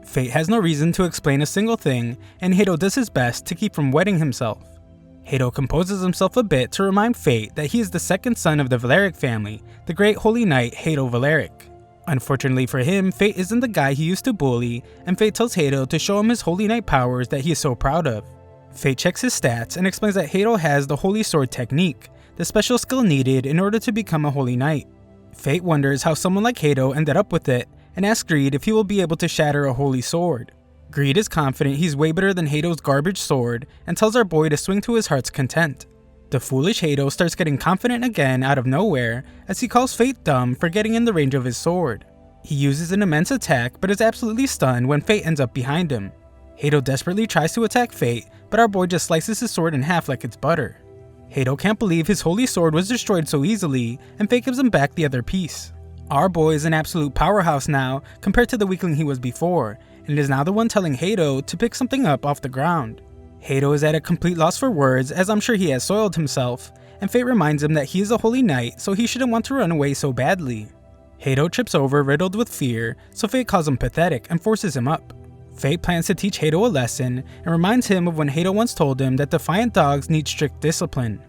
Fate has no reason to explain a single thing, and Hato does his best to keep from wetting himself. Hato composes himself a bit to remind Fate that he is the second son of the Valeric family, the great holy knight Hato Valeric. Unfortunately for him, Fate isn't the guy he used to bully, and Fate tells Hato to show him his holy knight powers that he is so proud of. Fate checks his stats and explains that Hato has the Holy Sword technique, the special skill needed in order to become a holy knight. Fate wonders how someone like Hato ended up with it, and asks Greed if he will be able to shatter a holy sword. Greed is confident he's way better than Hato's garbage sword, and tells our boy to swing to his heart's content. The foolish Hato starts getting confident again out of nowhere as he calls Fate dumb for getting in the range of his sword. He uses an immense attack but is absolutely stunned when Fate ends up behind him. Hato desperately tries to attack Fate, but our boy just slices his sword in half like it's butter. Hato can't believe his holy sword was destroyed so easily, and Fate gives him back the other piece. Our boy is an absolute powerhouse now compared to the weakling he was before, and is now the one telling Hato to pick something up off the ground. Hato is at a complete loss for words, as I'm sure he has soiled himself, and Fate reminds him that he is a holy knight, so he shouldn't want to run away so badly. Hato trips over, riddled with fear, so Fate calls him pathetic and forces him up. Fate plans to teach Hato a lesson and reminds him of when Hato once told him that defiant dogs need strict discipline.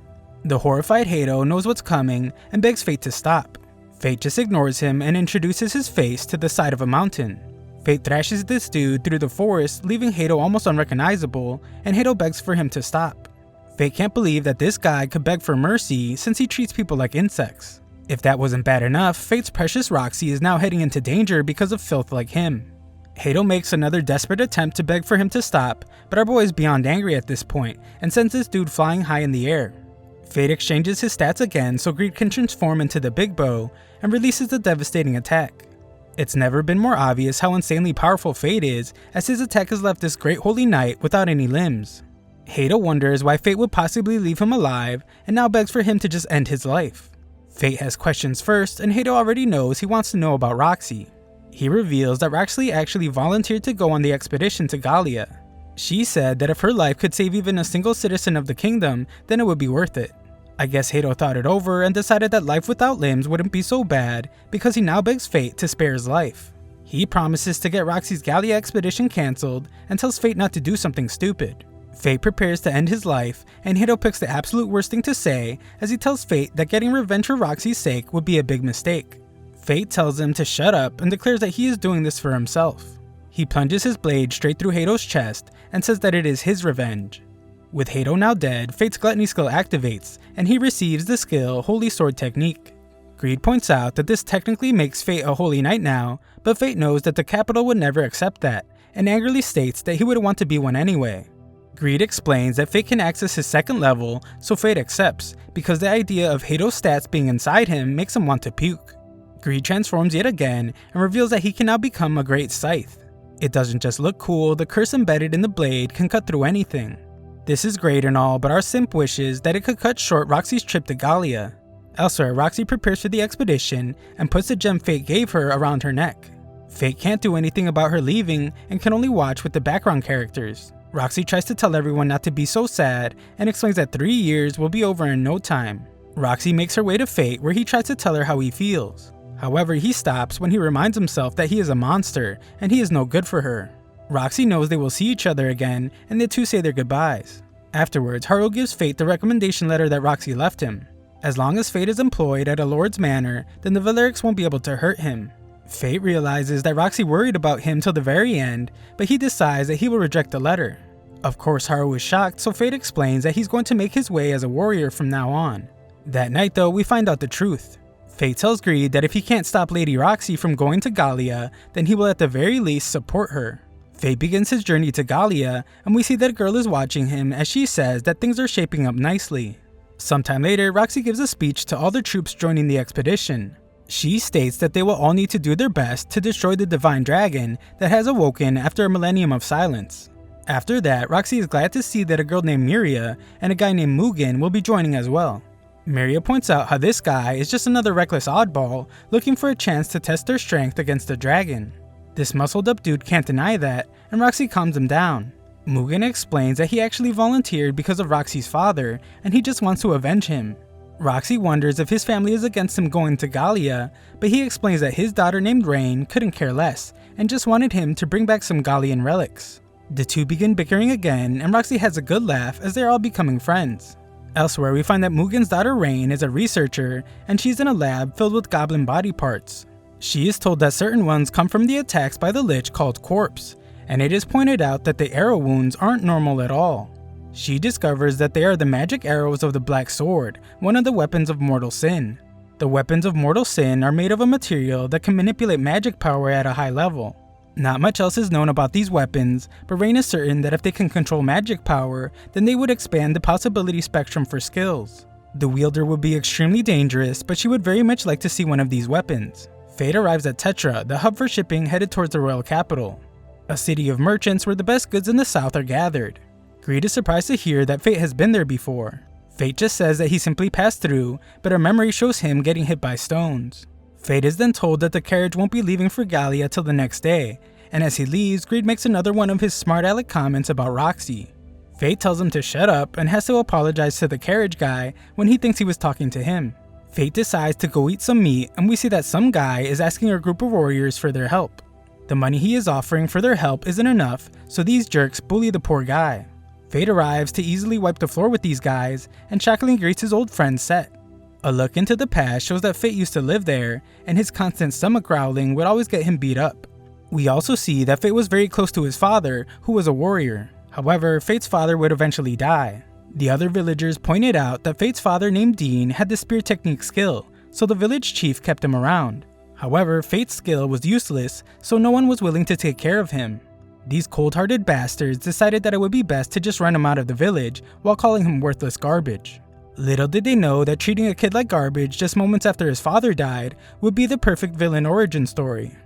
The horrified Hato knows what's coming and begs Fate to stop. Fate just ignores him and introduces his face to the side of a mountain. Fate thrashes this dude through the forest, leaving Hato almost unrecognizable, and Hato begs for him to stop. Fate can't believe that this guy could beg for mercy since he treats people like insects. If that wasn't bad enough, Fate's precious Roxy is now heading into danger because of filth like him. Hato makes another desperate attempt to beg for him to stop, but our boy is beyond angry at this point and sends this dude flying high in the air. Fate exchanges his stats again so Greed can transform into the Big Bow and releases a devastating attack. It's never been more obvious how insanely powerful Fate is, as his attack has left this great holy knight without any limbs. Hato wonders why Fate would possibly leave him alive and now begs for him to just end his life. Fate has questions first, and Hato already knows he wants to know about Roxy. He reveals that Roxy actually volunteered to go on the expedition to Gallia. She said that if her life could save even a single citizen of the kingdom, then it would be worth it. I guess Hato thought it over and decided that life without limbs wouldn't be so bad because he now begs Fate to spare his life. He promises to get Roxy's Gallia expedition cancelled and tells Fate not to do something stupid. Fate prepares to end his life, and Hato picks the absolute worst thing to say as he tells Fate that getting revenge for Roxy's sake would be a big mistake. Fate tells him to shut up and declares that he is doing this for himself. He plunges his blade straight through Hato's chest and says that it is his revenge. With Hato now dead, Fate's Gluttony skill activates, and he receives the skill Holy Sword Technique. Greed points out that this technically makes Fate a holy knight now, but Fate knows that the capital would never accept that, and angrily states that he would want to be one anyway. Greed explains that Fate can access his second level, so Fate accepts, because the idea of Hato's stats being inside him makes him want to puke. Greed transforms yet again and reveals that he can now become a great scythe. It doesn't just look cool, the curse embedded in the blade can cut through anything. This is great and all, but our simp wishes that it could cut short Roxy's trip to Gallia. Elsewhere, Roxy prepares for the expedition and puts the gem Fate gave her around her neck. Fate can't do anything about her leaving and can only watch with the background characters. Roxy tries to tell everyone not to be so sad and explains that 3 years will be over in no time. Roxy makes her way to Fate, where he tries to tell her how he feels. However, he stops when he reminds himself that he is a monster and he is no good for her. Roxy knows they will see each other again, and the two say their goodbyes. Afterwards, Haru gives Fate the recommendation letter that Roxy left him. As long as Fate is employed at a lord's manor, then the Valerics won't be able to hurt him. Fate realizes that Roxy worried about him till the very end, but he decides that he will reject the letter. Of course, Haru is shocked, so Fate explains that he's going to make his way as a warrior from now on. That night though, we find out the truth. Fate tells Greed that if he can't stop Lady Roxy from going to Gallia, then he will at the very least support her. Fate begins his journey to Gallia, and we see that a girl is watching him as she says that things are shaping up nicely. Sometime later, Roxy gives a speech to all the troops joining the expedition. She states that they will all need to do their best to destroy the divine dragon that has awoken after a millennium of silence. After that, Roxy is glad to see that a girl named Miria and a guy named Mugen will be joining as well. Miria points out how this guy is just another reckless oddball looking for a chance to test their strength against the dragon. This muscled up dude can't deny that, and Roxy calms him down. Mugen explains that he actually volunteered because of Roxy's father, and he just wants to avenge him. Roxy wonders if his family is against him going to Gallia, but he explains that his daughter named Rain couldn't care less, and just wanted him to bring back some Gallian relics. The two begin bickering again, and Roxy has a good laugh as they're all becoming friends. Elsewhere, we find that Mugen's daughter Rain is a researcher, and she's in a lab filled with goblin body parts. She is told that certain ones come from the attacks by the Lich called Corpse, and it is pointed out that the arrow wounds aren't normal at all. She discovers that they are the magic arrows of the Black Sword, one of the weapons of mortal sin. The weapons of mortal sin are made of a material that can manipulate magic power at a high level. Not much else is known about these weapons, but Rain is certain that if they can control magic power, then they would expand the possibility spectrum for skills. The wielder would be extremely dangerous, but she would very much like to see one of these weapons. Fate arrives at Tetra, the hub for shipping headed towards the royal capital, a city of merchants where the best goods in the south are gathered. Greed is surprised to hear that Fate has been there before. Fate just says that he simply passed through, but a memory shows him getting hit by stones. Fate is then told that the carriage won't be leaving for Gallia till the next day, and as he leaves, Greed makes another one of his smart aleck comments about Roxy. Fate tells him to shut up and has to apologize to the carriage guy when he thinks he was talking to him. Fate decides to go eat some meat, and we see that some guy is asking a group of warriors for their help. The money he is offering for their help isn't enough, so these jerks bully the poor guy. Fate arrives to easily wipe the floor with these guys, and shockingly greets his old friend Set. A look into the past shows that Fate used to live there, and his constant stomach growling would always get him beat up. We also see that Fate was very close to his father, who was a warrior. However, Fate's father would eventually die. The other villagers pointed out that Fate's father named Dean had the spear technique skill, so the village chief kept him around. However, Fate's skill was useless, so no one was willing to take care of him. These cold-hearted bastards decided that it would be best to just run him out of the village while calling him worthless garbage. Little did they know that treating a kid like garbage just moments after his father died would be the perfect villain origin story.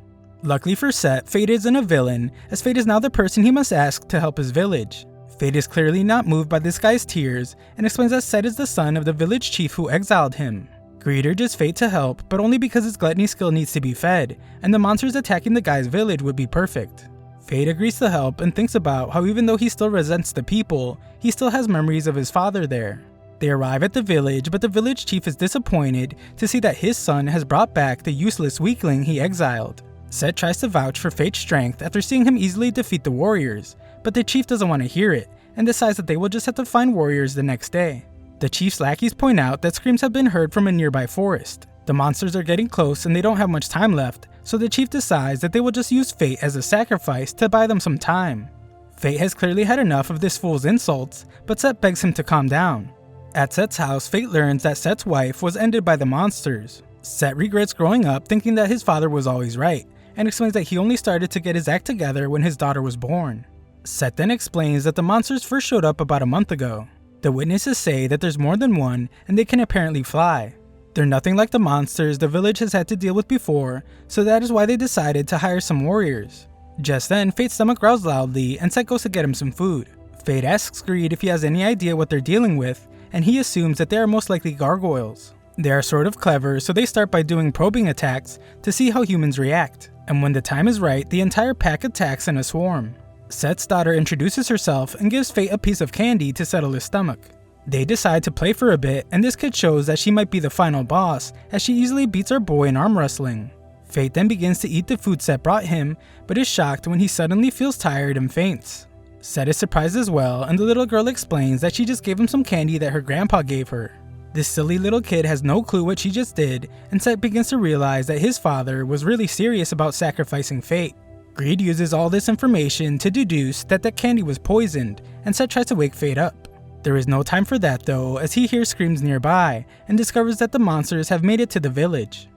Luckily for Set, Fate isn't a villain, as Fate is now the person he must ask to help his village. Fate is clearly not moved by this guy's tears and explains that Set is the son of the village chief who exiled him. Greed urges Fate to help, but only because his gluttony skill needs to be fed, and the monsters attacking the guy's village would be perfect. Fate agrees to help and thinks about how even though he still resents the people, he still has memories of his father there. They arrive at the village, but the village chief is disappointed to see that his son has brought back the useless weakling he exiled. Set tries to vouch for Fate's strength after seeing him easily defeat the warriors, but the chief doesn't want to hear it, and decides that they will just have to find warriors the next day. The chief's lackeys point out that screams have been heard from a nearby forest. The monsters are getting close and they don't have much time left, so the chief decides that they will just use Fate as a sacrifice to buy them some time. Fate has clearly had enough of this fool's insults, but Set begs him to calm down. At Set's house, Fate learns that Set's wife was ended by the monsters. Set regrets growing up thinking that his father was always right, and explains that he only started to get his act together when his daughter was born. Set then explains that the monsters first showed up about a month ago. The witnesses say that there's more than one, and they can apparently fly. They're nothing like the monsters the village has had to deal with before, so that is why they decided to hire some warriors. Just then, Fate's stomach growls loudly, and Set goes to get him some food. Fate asks Greed if he has any idea what they're dealing with, and he assumes that they are most likely gargoyles. They are sort of clever, so they start by doing probing attacks to see how humans react, and when the time is right, the entire pack attacks in a swarm. Set's daughter introduces herself and gives Fate a piece of candy to settle his stomach. They decide to play for a bit, and this kid shows that she might be the final boss, as she easily beats our boy in arm wrestling. Fate then begins to eat the food Set brought him, but is shocked when he suddenly feels tired and faints. Set is surprised as well, and the little girl explains that she just gave him some candy that her grandpa gave her. This silly little kid has no clue what she just did, and Set begins to realize that his father was really serious about sacrificing Fate. Greed uses all this information to deduce that that candy was poisoned, and Set tries to wake Fate up. There is no time for that though, as he hears screams nearby, and discovers that the monsters have made it to the village.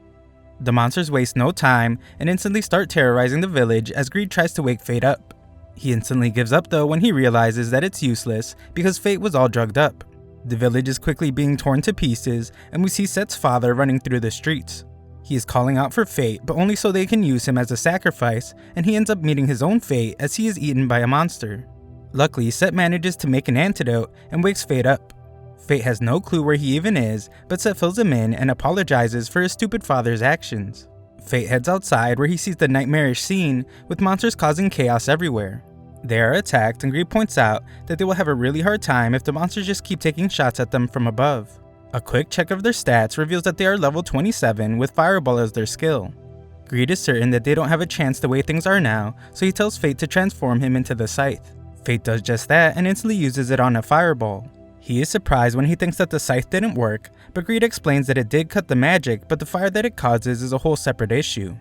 The monsters waste no time, and instantly start terrorizing the village as Greed tries to wake Fate up. He instantly gives up though when he realizes that it's useless because Fate was all drugged up. The village is quickly being torn to pieces, and we see Set's father running through the streets. He is calling out for Fate, but only so they can use him as a sacrifice, and he ends up meeting his own fate as he is eaten by a monster. Luckily, Set manages to make an antidote and wakes Fate up. Fate has no clue where he even is, but Set fills him in and apologizes for his stupid father's actions. Fate heads outside where he sees the nightmarish scene with monsters causing chaos everywhere. They are attacked, and Greed points out that they will have a really hard time if the monsters just keep taking shots at them from above. A quick check of their stats reveals that they are level 27 with Fireball as their skill. Greed is certain that they don't have a chance the way things are now, so he tells Fate to transform him into the Scythe. Fate does just that and instantly uses it on a Fireball. He is surprised when he thinks that the Scythe didn't work, but Greed explains that it did cut the magic, but the fire that it causes is a whole separate issue.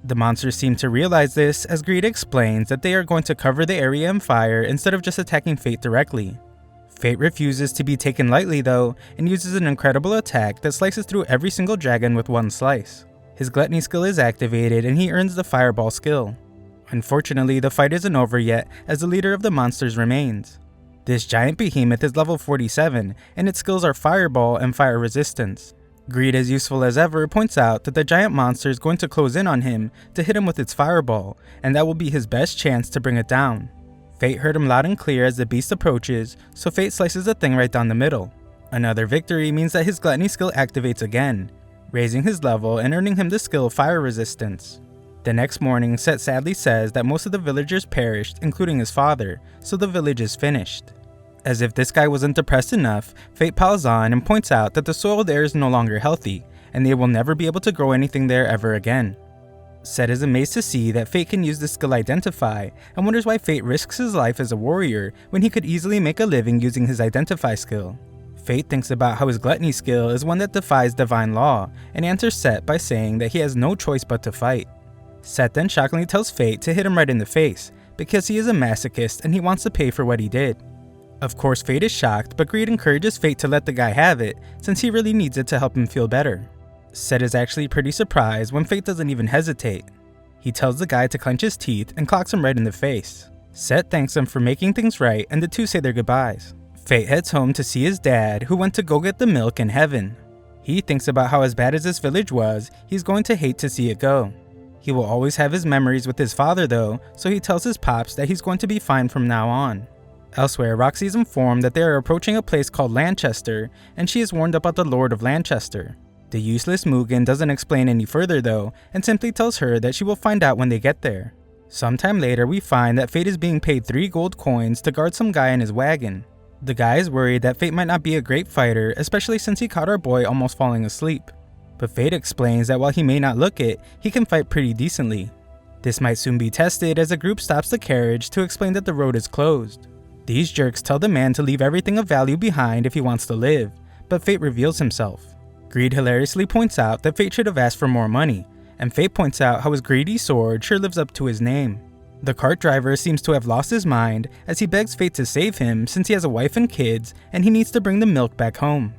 The monsters seem to realize this as Greed explains that they are going to cover the area in fire instead of just attacking Fate directly. Fate refuses to be taken lightly though, and uses an incredible attack that slices through every single dragon with one slice. His Gluttony skill is activated and he earns the Fireball skill. Unfortunately, the fight isn't over yet as the leader of the monsters remains. This giant behemoth is level 47 and its skills are Fireball and Fire Resistance. Greed, as useful as ever, points out that the giant monster is going to close in on him to hit him with its Fireball, and that will be his best chance to bring it down. Fate heard him loud and clear as the beast approaches, so Fate slices the thing right down the middle. Another victory means that his Gluttony skill activates again, raising his level and earning him the skill Fire Resistance. The next morning, Set sadly says that most of the villagers perished, including his father, so the village is finished. As if this guy wasn't depressed enough, Fate piles on and points out that the soil there is no longer healthy, and they will never be able to grow anything there ever again. Set is amazed to see that Fate can use the skill Identify, and wonders why Fate risks his life as a warrior when he could easily make a living using his Identify skill. Fate thinks about how his Gluttony skill is one that defies divine law, and answers Set by saying that he has no choice but to fight. Set then shockingly tells Fate to hit him right in the face, because he is a masochist and he wants to pay for what he did. Of course, Fate is shocked, but Greed encourages Fate to let the guy have it, since he really needs it to help him feel better. Set is actually pretty surprised when Fate doesn't even hesitate. He tells the guy to clench his teeth and clocks him right in the face. Set thanks him for making things right, and the two say their goodbyes. Fate heads home to see his dad, who went to go get the milk in heaven. He thinks about how as bad as this village was, he's going to hate to see it go. He will always have his memories with his father though, so he tells his pops that he's going to be fine from now on. Elsewhere, Roxy is informed that they are approaching a place called Lanchester, and she is warned about the Lord of Lanchester. The useless Mugen doesn't explain any further though, and simply tells her that she will find out when they get there. Sometime later, we find that Fate is being paid 3 gold coins to guard some guy in his wagon. The guy is worried that Fate might not be a great fighter, especially since he caught our boy almost falling asleep. But Fate explains that while he may not look it, he can fight pretty decently. This might soon be tested as a group stops the carriage to explain that the road is closed. These jerks tell the man to leave everything of value behind if he wants to live, but Fate reveals himself. Greed hilariously points out that Fate should have asked for more money, and Fate points out how his greedy sword sure lives up to his name. The cart driver seems to have lost his mind as he begs Fate to save him since he has a wife and kids and he needs to bring the milk back home.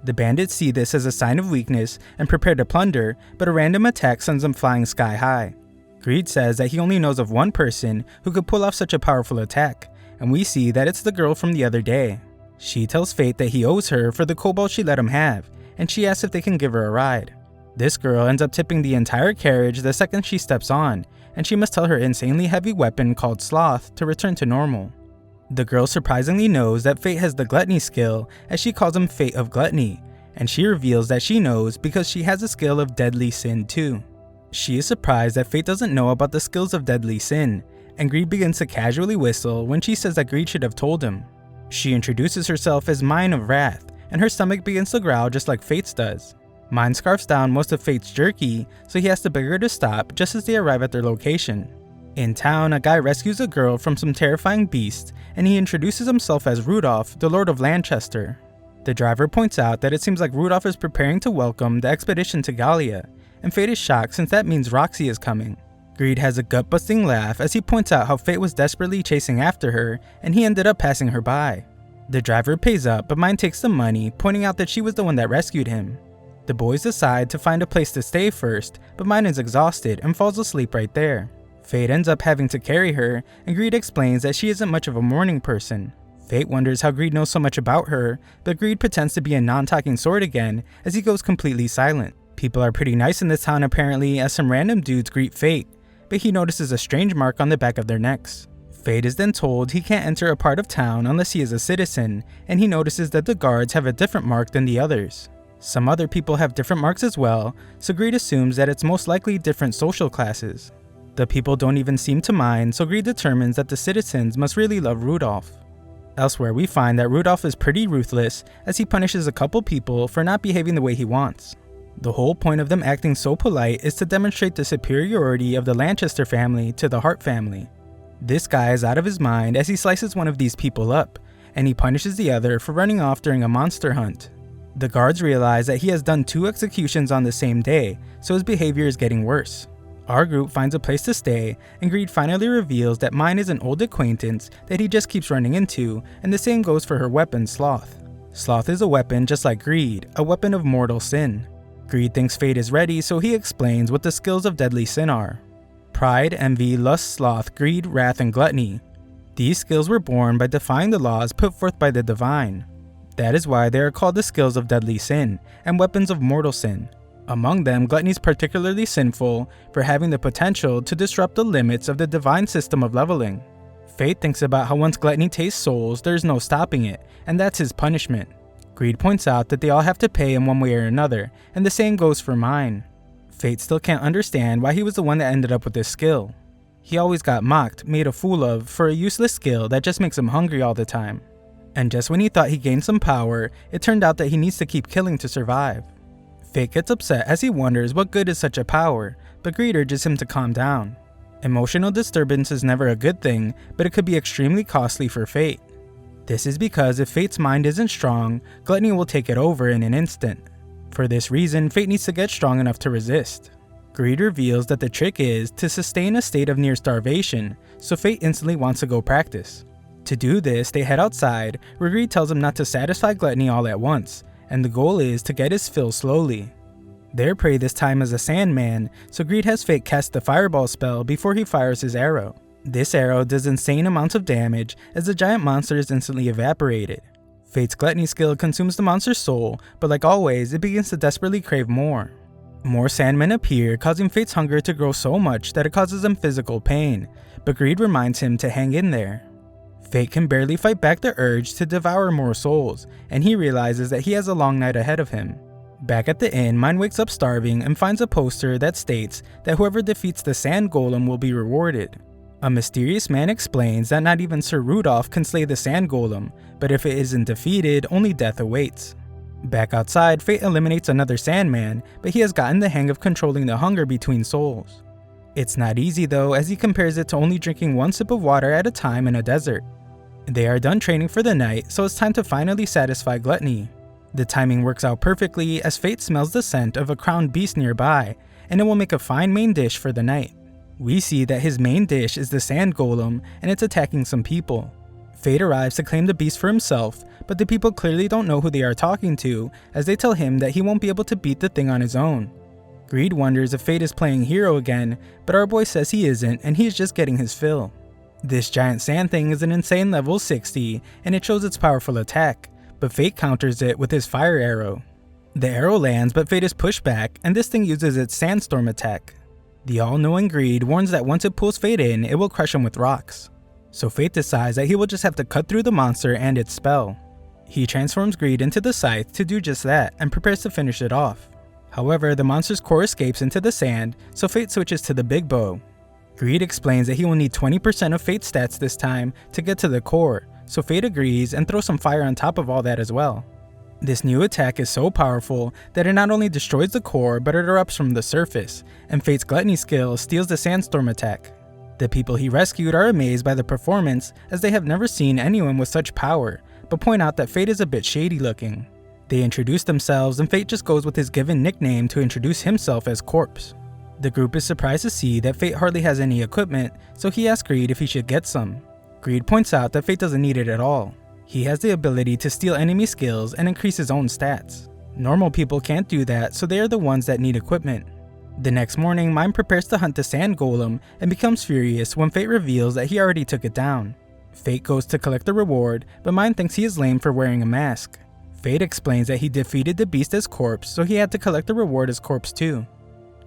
The bandits see this as a sign of weakness and prepare to plunder, but a random attack sends them flying sky high. Greed says that he only knows of one person who could pull off such a powerful attack, and we see that it's the girl from the other day. She tells Fate that he owes her for the cobalt she let him have, and she asks if they can give her a ride. This girl ends up tipping the entire carriage the second she steps on, and she must tell her insanely heavy weapon called Sloth to return to normal. The girl surprisingly knows that Fate has the Gluttony skill, as she calls him Fate of Gluttony, and she reveals that she knows because she has a skill of Deadly Sin too. She is surprised that Fate doesn't know about the skills of Deadly Sin, and Greed begins to casually whistle when she says that Greed should have told him. She introduces herself as Mine of Wrath, and her stomach begins to growl just like Fate's does. Mine scarfs down most of Fate's jerky, so he has to beg her to stop just as they arrive at their location. In town, a guy rescues a girl from some terrifying beast, and he introduces himself as Rudolph, the Lord of Lanchester. The driver points out that it seems like Rudolph is preparing to welcome the expedition to Gallia, and Fate is shocked since that means Roxy is coming. Greed has a gut-busting laugh as he points out how Fate was desperately chasing after her, and he ended up passing her by. The driver pays up, but Mine takes the money, pointing out that she was the one that rescued him. The boys decide to find a place to stay first, but Mine is exhausted and falls asleep right there. Fate ends up having to carry her, and Greed explains that she isn't much of a morning person. Fate wonders how Greed knows so much about her, but Greed pretends to be a non-talking sword again as he goes completely silent. People are pretty nice in this town apparently, as some random dudes greet Fate, but he notices a strange mark on the back of their necks. Fate is then told he can't enter a part of town unless he is a citizen, and he notices that the guards have a different mark than the others. Some other people have different marks as well, so Greed assumes that it's most likely different social classes. The people don't even seem to mind, so Greed determines that the citizens must really love Rudolph. Elsewhere, we find that Rudolph is pretty ruthless as he punishes a couple people for not behaving the way he wants. The whole point of them acting so polite is to demonstrate the superiority of the Lanchester family to the Hart family. This guy is out of his mind as he slices one of these people up, and he punishes the other for running off during a monster hunt. The guards realize that he has done 2 executions on the same day, so his behavior is getting worse. Our group finds a place to stay, and Greed finally reveals that Mine is an old acquaintance that he just keeps running into, and the same goes for her weapon, Sloth. Sloth is a weapon just like Greed, a weapon of mortal sin. Greed thinks Fate is ready, so he explains what the skills of Deadly Sin are. pride, envy, lust, sloth, greed, wrath, and gluttony. These skills were born by defying the laws put forth by the divine. That is why they are called the skills of deadly sin and weapons of mortal sin. Among them, gluttony is particularly sinful for having the potential to disrupt the limits of the divine system of leveling. Fate thinks about how once gluttony tastes souls, there is no stopping it, and that's his punishment. Greed points out that they all have to pay in one way or another, and the same goes for mine. Fate still can't understand why he was the one that ended up with this skill. He always got mocked, made a fool of, for a useless skill that just makes him hungry all the time. And just when he thought he gained some power, it turned out that he needs to keep killing to survive. Fate gets upset as he wonders what good is such a power, but Greed urges him to calm down. Emotional disturbance is never a good thing, but it could be extremely costly for Fate. This is because if Fate's mind isn't strong, Gluttony will take it over in an instant. For this reason, Fate needs to get strong enough to resist. Greed reveals that the trick is to sustain a state of near starvation, so Fate instantly wants to go practice. To do this, they head outside, where Greed tells him not to satisfy Gluttony all at once, and the goal is to get his fill slowly. Their prey this time is a Sandman, so Greed has Fate cast the fireball spell before he fires his arrow. This arrow does insane amounts of damage as the giant monster is instantly evaporated. Fate's Gluttony skill consumes the monster's soul, but like always, it begins to desperately crave more. More Sandmen appear, causing Fate's hunger to grow so much that it causes him physical pain, but Greed reminds him to hang in there. Fate can barely fight back the urge to devour more souls, and he realizes that he has a long night ahead of him. Back at the inn, Mine wakes up starving and finds a poster that states that whoever defeats the sand golem will be rewarded. A mysterious man explains that not even Sir Rudolph can slay the sand golem, but if it isn't defeated, only death awaits. Back outside, Fate eliminates another Sandman, but he has gotten the hang of controlling the hunger between souls. It's not easy though, as he compares it to only drinking one sip of water at a time in a desert. They are done training for the night, so it's time to finally satisfy Gluttony. The timing works out perfectly as Fate smells the scent of a crowned beast nearby, and it will make a fine main dish for the night. We see that his main dish is the sand golem, and it's attacking some people. Fate arrives to claim the beast for himself, but the people clearly don't know who they are talking to, as they tell him that he won't be able to beat the thing on his own. Greed wonders if Fate is playing hero again, but our boy says he isn't, and he is just getting his fill. This giant sand thing is an insane level 60, and it shows its powerful attack, but Fate counters it with his fire arrow. The arrow lands, but Fate is pushed back, and this thing uses its sandstorm attack. The all-knowing Greed warns that once it pulls Fate in, it will crush him with rocks. So Fate decides that he will just have to cut through the monster and its spell. He transforms Greed into the scythe to do just that, and prepares to finish it off. However, the monster's core escapes into the sand, so Fate switches to the big bow. Greed explains that he will need 20% of Fate's stats this time to get to the core, so Fate agrees and throws some fire on top of all that as well. This new attack is so powerful that it not only destroys the core, but it erupts from the surface, and Fate's Gluttony skill steals the sandstorm attack. The people he rescued are amazed by the performance, as they have never seen anyone with such power, but point out that Fate is a bit shady looking. They introduce themselves, and Fate just goes with his given nickname to introduce himself as Corpse. The group is surprised to see that Fate hardly has any equipment, so he asks Greed if he should get some. Greed points out that Fate doesn't need it at all. He has the ability to steal enemy skills and increase his own stats. Normal people can't do that, so they are the ones that need equipment. The next morning, Mime prepares to hunt the sand golem and becomes furious when Fate reveals that he already took it down. Fate goes to collect the reward, but Mime thinks he is lame for wearing a mask. Fate explains that he defeated the beast as Corpse, so he had to collect the reward as Corpse too.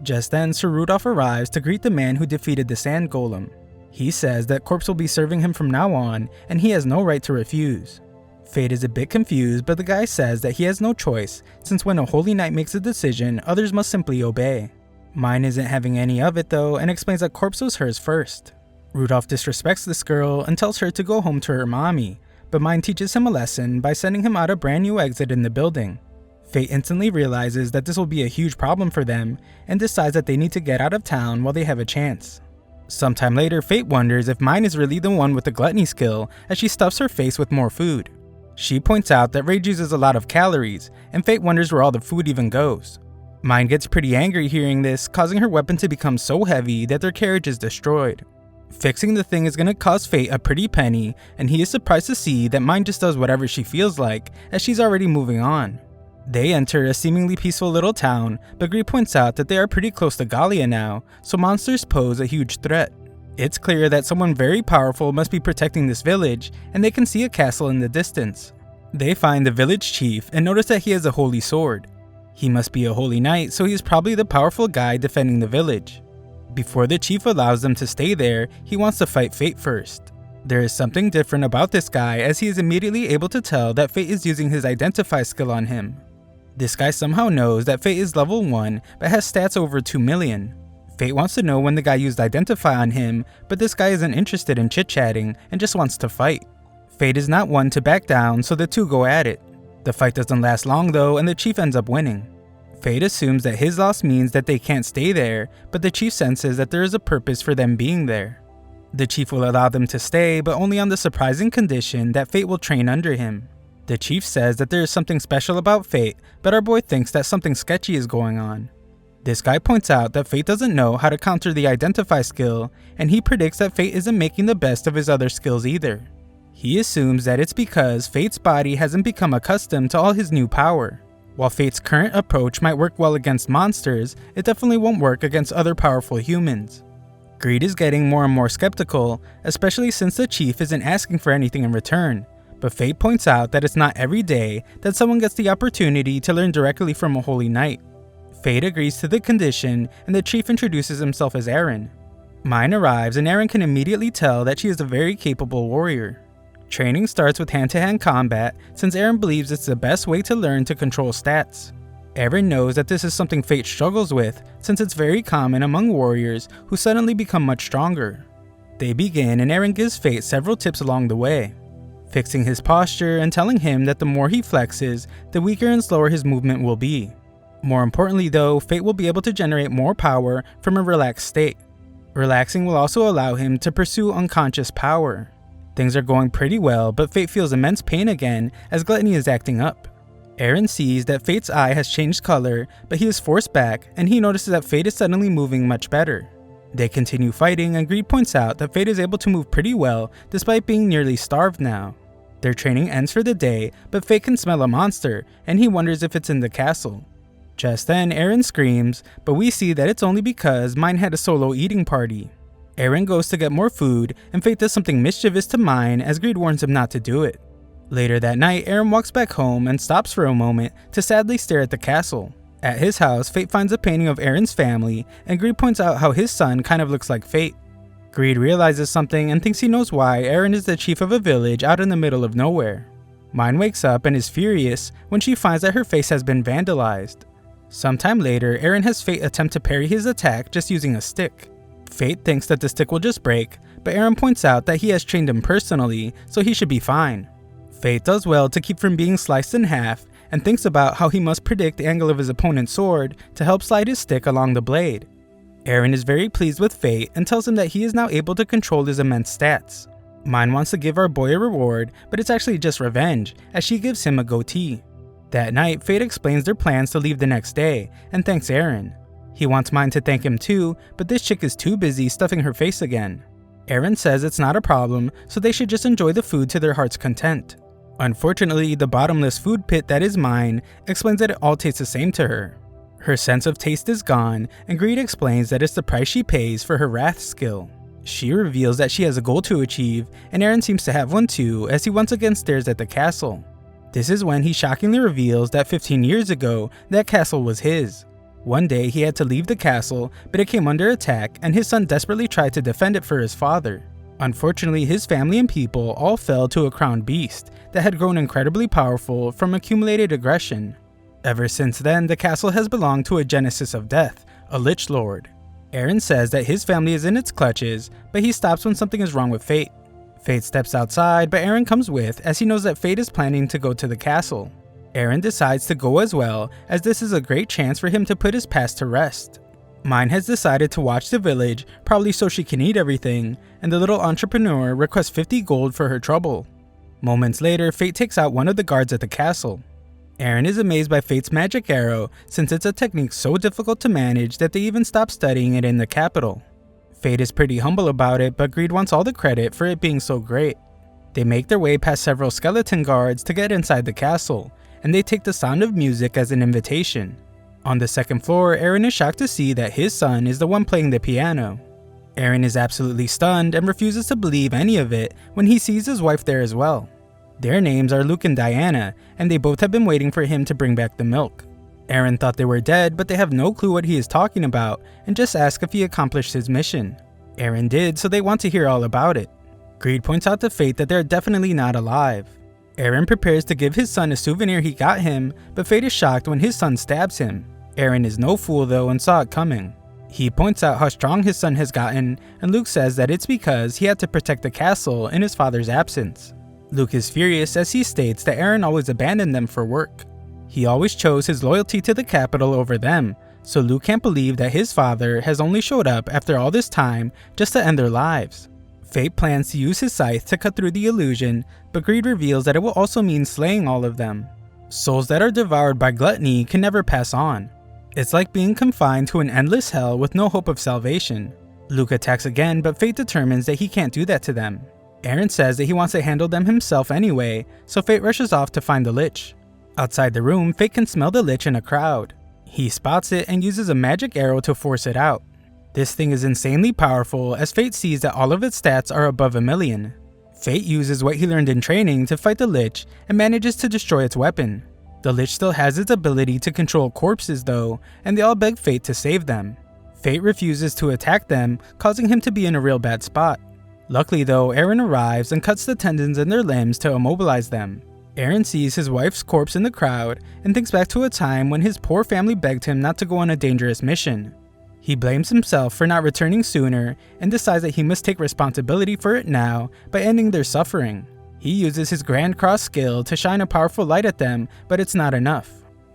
Just then, Sir Rudolph arrives to greet the man who defeated the sand golem. He says that Corpse will be serving him from now on, and he has no right to refuse. Fate is a bit confused, but the guy says that he has no choice, since when a holy knight makes a decision, others must simply obey. Mine isn't having any of it though, and explains that Corpse was hers first. Rudolph disrespects this girl and tells her to go home to her mommy, but Mine teaches him a lesson by sending him out a brand new exit in the building. Fate instantly realizes that this will be a huge problem for them, and decides that they need to get out of town while they have a chance. Sometime later, Fate wonders if Mine is really the one with the Gluttony skill, as she stuffs her face with more food. She points out that Rage uses a lot of calories, and Fate wonders where all the food even goes. Mine gets pretty angry hearing this, causing her weapon to become so heavy that their carriage is destroyed. Fixing the thing is going to cost Fate a pretty penny, and he is surprised to see that Mine just does whatever she feels like, as she's already moving on. They enter a seemingly peaceful little town, but Greed points out that they are pretty close to Gallia now, so monsters pose a huge threat. It's clear that someone very powerful must be protecting this village, and they can see a castle in the distance. They find the village chief and notice that he has a holy sword. He must be a holy knight, so he's probably the powerful guy defending the village. Before the chief allows them to stay there, he wants to fight Fate first. There is something different about this guy, as he is immediately able to tell that Fate is using his identify skill on him. This guy somehow knows that Fate is level 1 but has stats over 2 million. Fate wants to know when the guy used identify on him, but this guy isn't interested in chit-chatting and just wants to fight. Fate is not one to back down, so the two go at it. The fight doesn't last long though, and the chief ends up winning. Fate assumes that his loss means that they can't stay there, but the chief senses that there is a purpose for them being there. The chief will allow them to stay, but only on the surprising condition that Fate will train under him. The chief says that there is something special about Fate, but our boy thinks that something sketchy is going on. This guy points out that Fate doesn't know how to counter the identify skill, and he predicts that Fate isn't making the best of his other skills either. He assumes that it's because Fate's body hasn't become accustomed to all his new power. While Fate's current approach might work well against monsters, it definitely won't work against other powerful humans. Greed is getting more and more skeptical, especially since the chief isn't asking for anything in return, but Fate points out that it's not every day that someone gets the opportunity to learn directly from a holy knight. Fate agrees to the condition, and the chief introduces himself as Aaron. Mine arrives, and Aaron can immediately tell that she is a very capable warrior. Training starts with hand-to-hand combat, since Aaron believes it's the best way to learn to control stats. Aaron knows that this is something Fate struggles with, since it's very common among warriors who suddenly become much stronger. They begin, and Aaron gives Fate several tips along the way, fixing his posture and telling him that the more he flexes, the weaker and slower his movement will be. More importantly though, Fate will be able to generate more power from a relaxed state. Relaxing will also allow him to pursue unconscious power. Things are going pretty well, but Fate feels immense pain again as Gluttony is acting up. Aaron sees that Fate's eye has changed color, but he is forced back, and he notices that Fate is suddenly moving much better. They continue fighting, and Greed points out that Fate is able to move pretty well despite being nearly starved now. Their training ends for the day, but Fate can smell a monster, and he wonders if it's in the castle. Just then, Aaron screams, but we see that it's only because Mine had a solo eating party. Aaron goes to get more food, and Fate does something mischievous to Mine as Greed warns him not to do it. Later that night, Aaron walks back home and stops for a moment to sadly stare at the castle. At his house, Fate finds a painting of Aaron's family, and Greed points out how his son kind of looks like Fate. Greed realizes something and thinks he knows why Aaron is the chief of a village out in the middle of nowhere. Mine wakes up and is furious when she finds that her face has been vandalized. Sometime later, Aaron has Fate attempt to parry his attack just using a stick. Fate thinks that the stick will just break, but Aaron points out that he has trained him personally, so he should be fine. Fate does well to keep from being sliced in half, and thinks about how he must predict the angle of his opponent's sword to help slide his stick along the blade. Aaron is very pleased with Fate and tells him that he is now able to control his immense stats. Mine wants to give our boy a reward, but it's actually just revenge, as she gives him a goatee. That night, Fate explains their plans to leave the next day, and thanks Aaron. He wants Mine to thank him too, but this chick is too busy stuffing her face again. Aaron says it's not a problem, so they should just enjoy the food to their heart's content. Unfortunately, the bottomless food pit that is Mine explains that it all tastes the same to her. Her sense of taste is gone, and Greed explains that it's the price she pays for her wrath skill. She reveals that she has a goal to achieve, and Aaron seems to have one too, as he once again stares at the castle. This is when he shockingly reveals that 15 years ago, that castle was his. One day he had to leave the castle, but it came under attack, and his son desperately tried to defend it for his father. Unfortunately, his family and people all fell to a crowned beast that had grown incredibly powerful from accumulated aggression. Ever since then, the castle has belonged to a Genesis of Death, a Lich Lord. Aaron says that his family is in its clutches, but he stops when something is wrong with Fate. Fate steps outside, but Aaron comes with as he knows that Fate is planning to go to the castle. Aaron decides to go as well, as this is a great chance for him to put his past to rest. Mine has decided to watch the village, probably so she can eat everything, and the little entrepreneur requests 50 gold for her trouble. Moments later, Fate takes out one of the guards at the castle. Aaron is amazed by Fate's magic arrow, since it's a technique so difficult to manage that they even stopped studying it in the capital. Fate is pretty humble about it, but Greed wants all the credit for it being so great. They make their way past several skeleton guards to get inside the castle, and they take the sound of music as an invitation. On the second floor, Eren is shocked to see that his son is the one playing the piano. Eren is absolutely stunned and refuses to believe any of it when he sees his wife there as well. Their names are Luke and Diana, and they both have been waiting for him to bring back the milk. Eren thought they were dead, but they have no clue what he is talking about and just ask if he accomplished his mission. Eren did, so they want to hear all about it. Greed points out to Fate that they're definitely not alive. Eren prepares to give his son a souvenir he got him, but Fate is shocked when his son stabs him. Eren is no fool though and saw it coming. He points out how strong his son has gotten, and Luke says that it's because he had to protect the castle in his father's absence. Luke is furious as he states that Eren always abandoned them for work. He always chose his loyalty to the capital over them, so Luke can't believe that his father has only showed up after all this time just to end their lives. Fate plans to use his scythe to cut through the illusion, but Greed reveals that it will also mean slaying all of them. Souls that are devoured by Gluttony can never pass on. It's like being confined to an endless hell with no hope of salvation. Luke attacks again, but Fate determines that he can't do that to them. Eren says that he wants to handle them himself anyway, so Fate rushes off to find the Lich. Outside the room, Fate can smell the Lich in a crowd. He spots it and uses a magic arrow to force it out. This thing is insanely powerful as Fate sees that all of its stats are above 1,000,000. Fate uses what he learned in training to fight the Lich and manages to destroy its weapon. The Lich still has its ability to control corpses though, and they all beg Fate to save them. Fate refuses to attack them, causing him to be in a real bad spot. Luckily though, Eren arrives and cuts the tendons in their limbs to immobilize them. Eren sees his wife's corpse in the crowd and thinks back to a time when his poor family begged him not to go on a dangerous mission. He blames himself for not returning sooner and decides that he must take responsibility for it now by ending their suffering. He uses his Grand Cross skill to shine a powerful light at them, but it's not enough.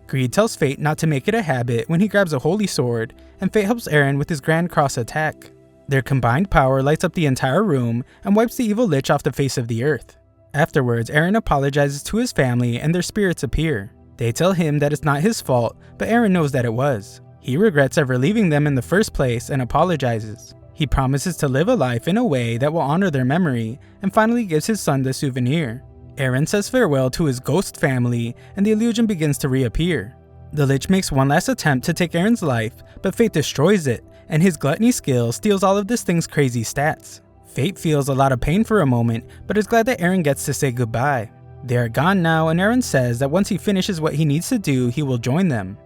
Greed tells Fate not to make it a habit when he grabs a holy sword, and Fate helps Eren with his Grand Cross attack. Their combined power lights up the entire room and wipes the evil Lich off the face of the earth. Afterwards, Eren apologizes to his family and their spirits appear. They tell him that it's not his fault, but Eren knows that it was. He regrets ever leaving them in the first place and apologizes. He promises to live a life in a way that will honor their memory, and finally gives his son the souvenir. Eren says farewell to his ghost family, and the illusion begins to reappear. The Lich makes one last attempt to take Eren's life, but Fate destroys it, and his Gluttony skill steals all of this thing's crazy stats. Fate feels a lot of pain for a moment, but is glad that Eren gets to say goodbye. They are gone now, and Eren says that once he finishes what he needs to do, he will join them.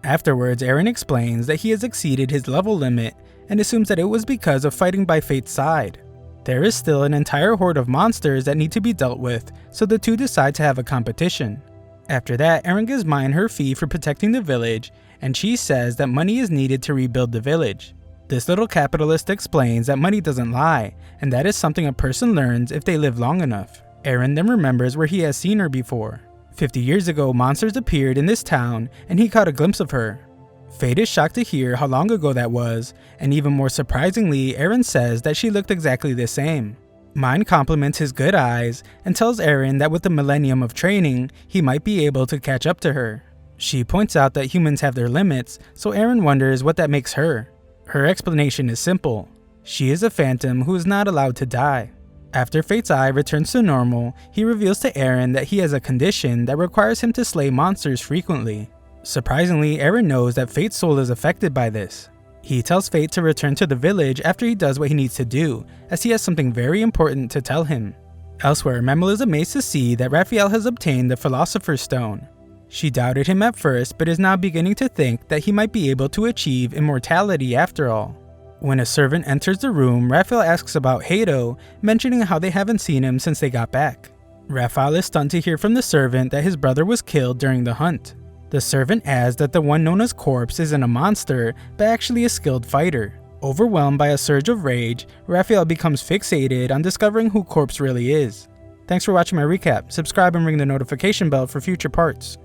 Afterwards, Eren explains that he has exceeded his level limit, and assumes that it was because of fighting by Fate's side. There is still an entire horde of monsters that need to be dealt with, so the two decide to have a competition. After that, Eren gives Mine her fee for protecting the village, and she says that money is needed to rebuild the village. This little capitalist explains that money doesn't lie, and that is something a person learns if they live long enough. Eren then remembers where he has seen her before. 50 years ago, monsters appeared in this town, and he caught a glimpse of her. Fate is shocked to hear how long ago that was, and even more surprisingly, Eren says that she looked exactly the same. Mine compliments his good eyes and tells Eren that with the millennium of training, he might be able to catch up to her. She points out that humans have their limits, so Eren wonders what that makes her. Her explanation is simple. She is a phantom who is not allowed to die. After Fate's eye returns to normal, he reveals to Eren that he has a condition that requires him to slay monsters frequently. Surprisingly, Eren knows that Fate's soul is affected by this. He tells Fate to return to the village after he does what he needs to do, as he has something very important to tell him. Elsewhere, Memel is amazed to see that Raphael has obtained the Philosopher's Stone. She doubted him at first, but is now beginning to think that he might be able to achieve immortality after all. When a servant enters the room, Raphael asks about Hato, mentioning how they haven't seen him since they got back. Raphael is stunned to hear from the servant that his brother was killed during the hunt. The servant adds that the one known as Corpse isn't a monster, but actually a skilled fighter. Overwhelmed by a surge of rage, Raphael becomes fixated on discovering who Corpse really is. Thanks for watching my recap. Subscribe and ring the notification bell for future parts.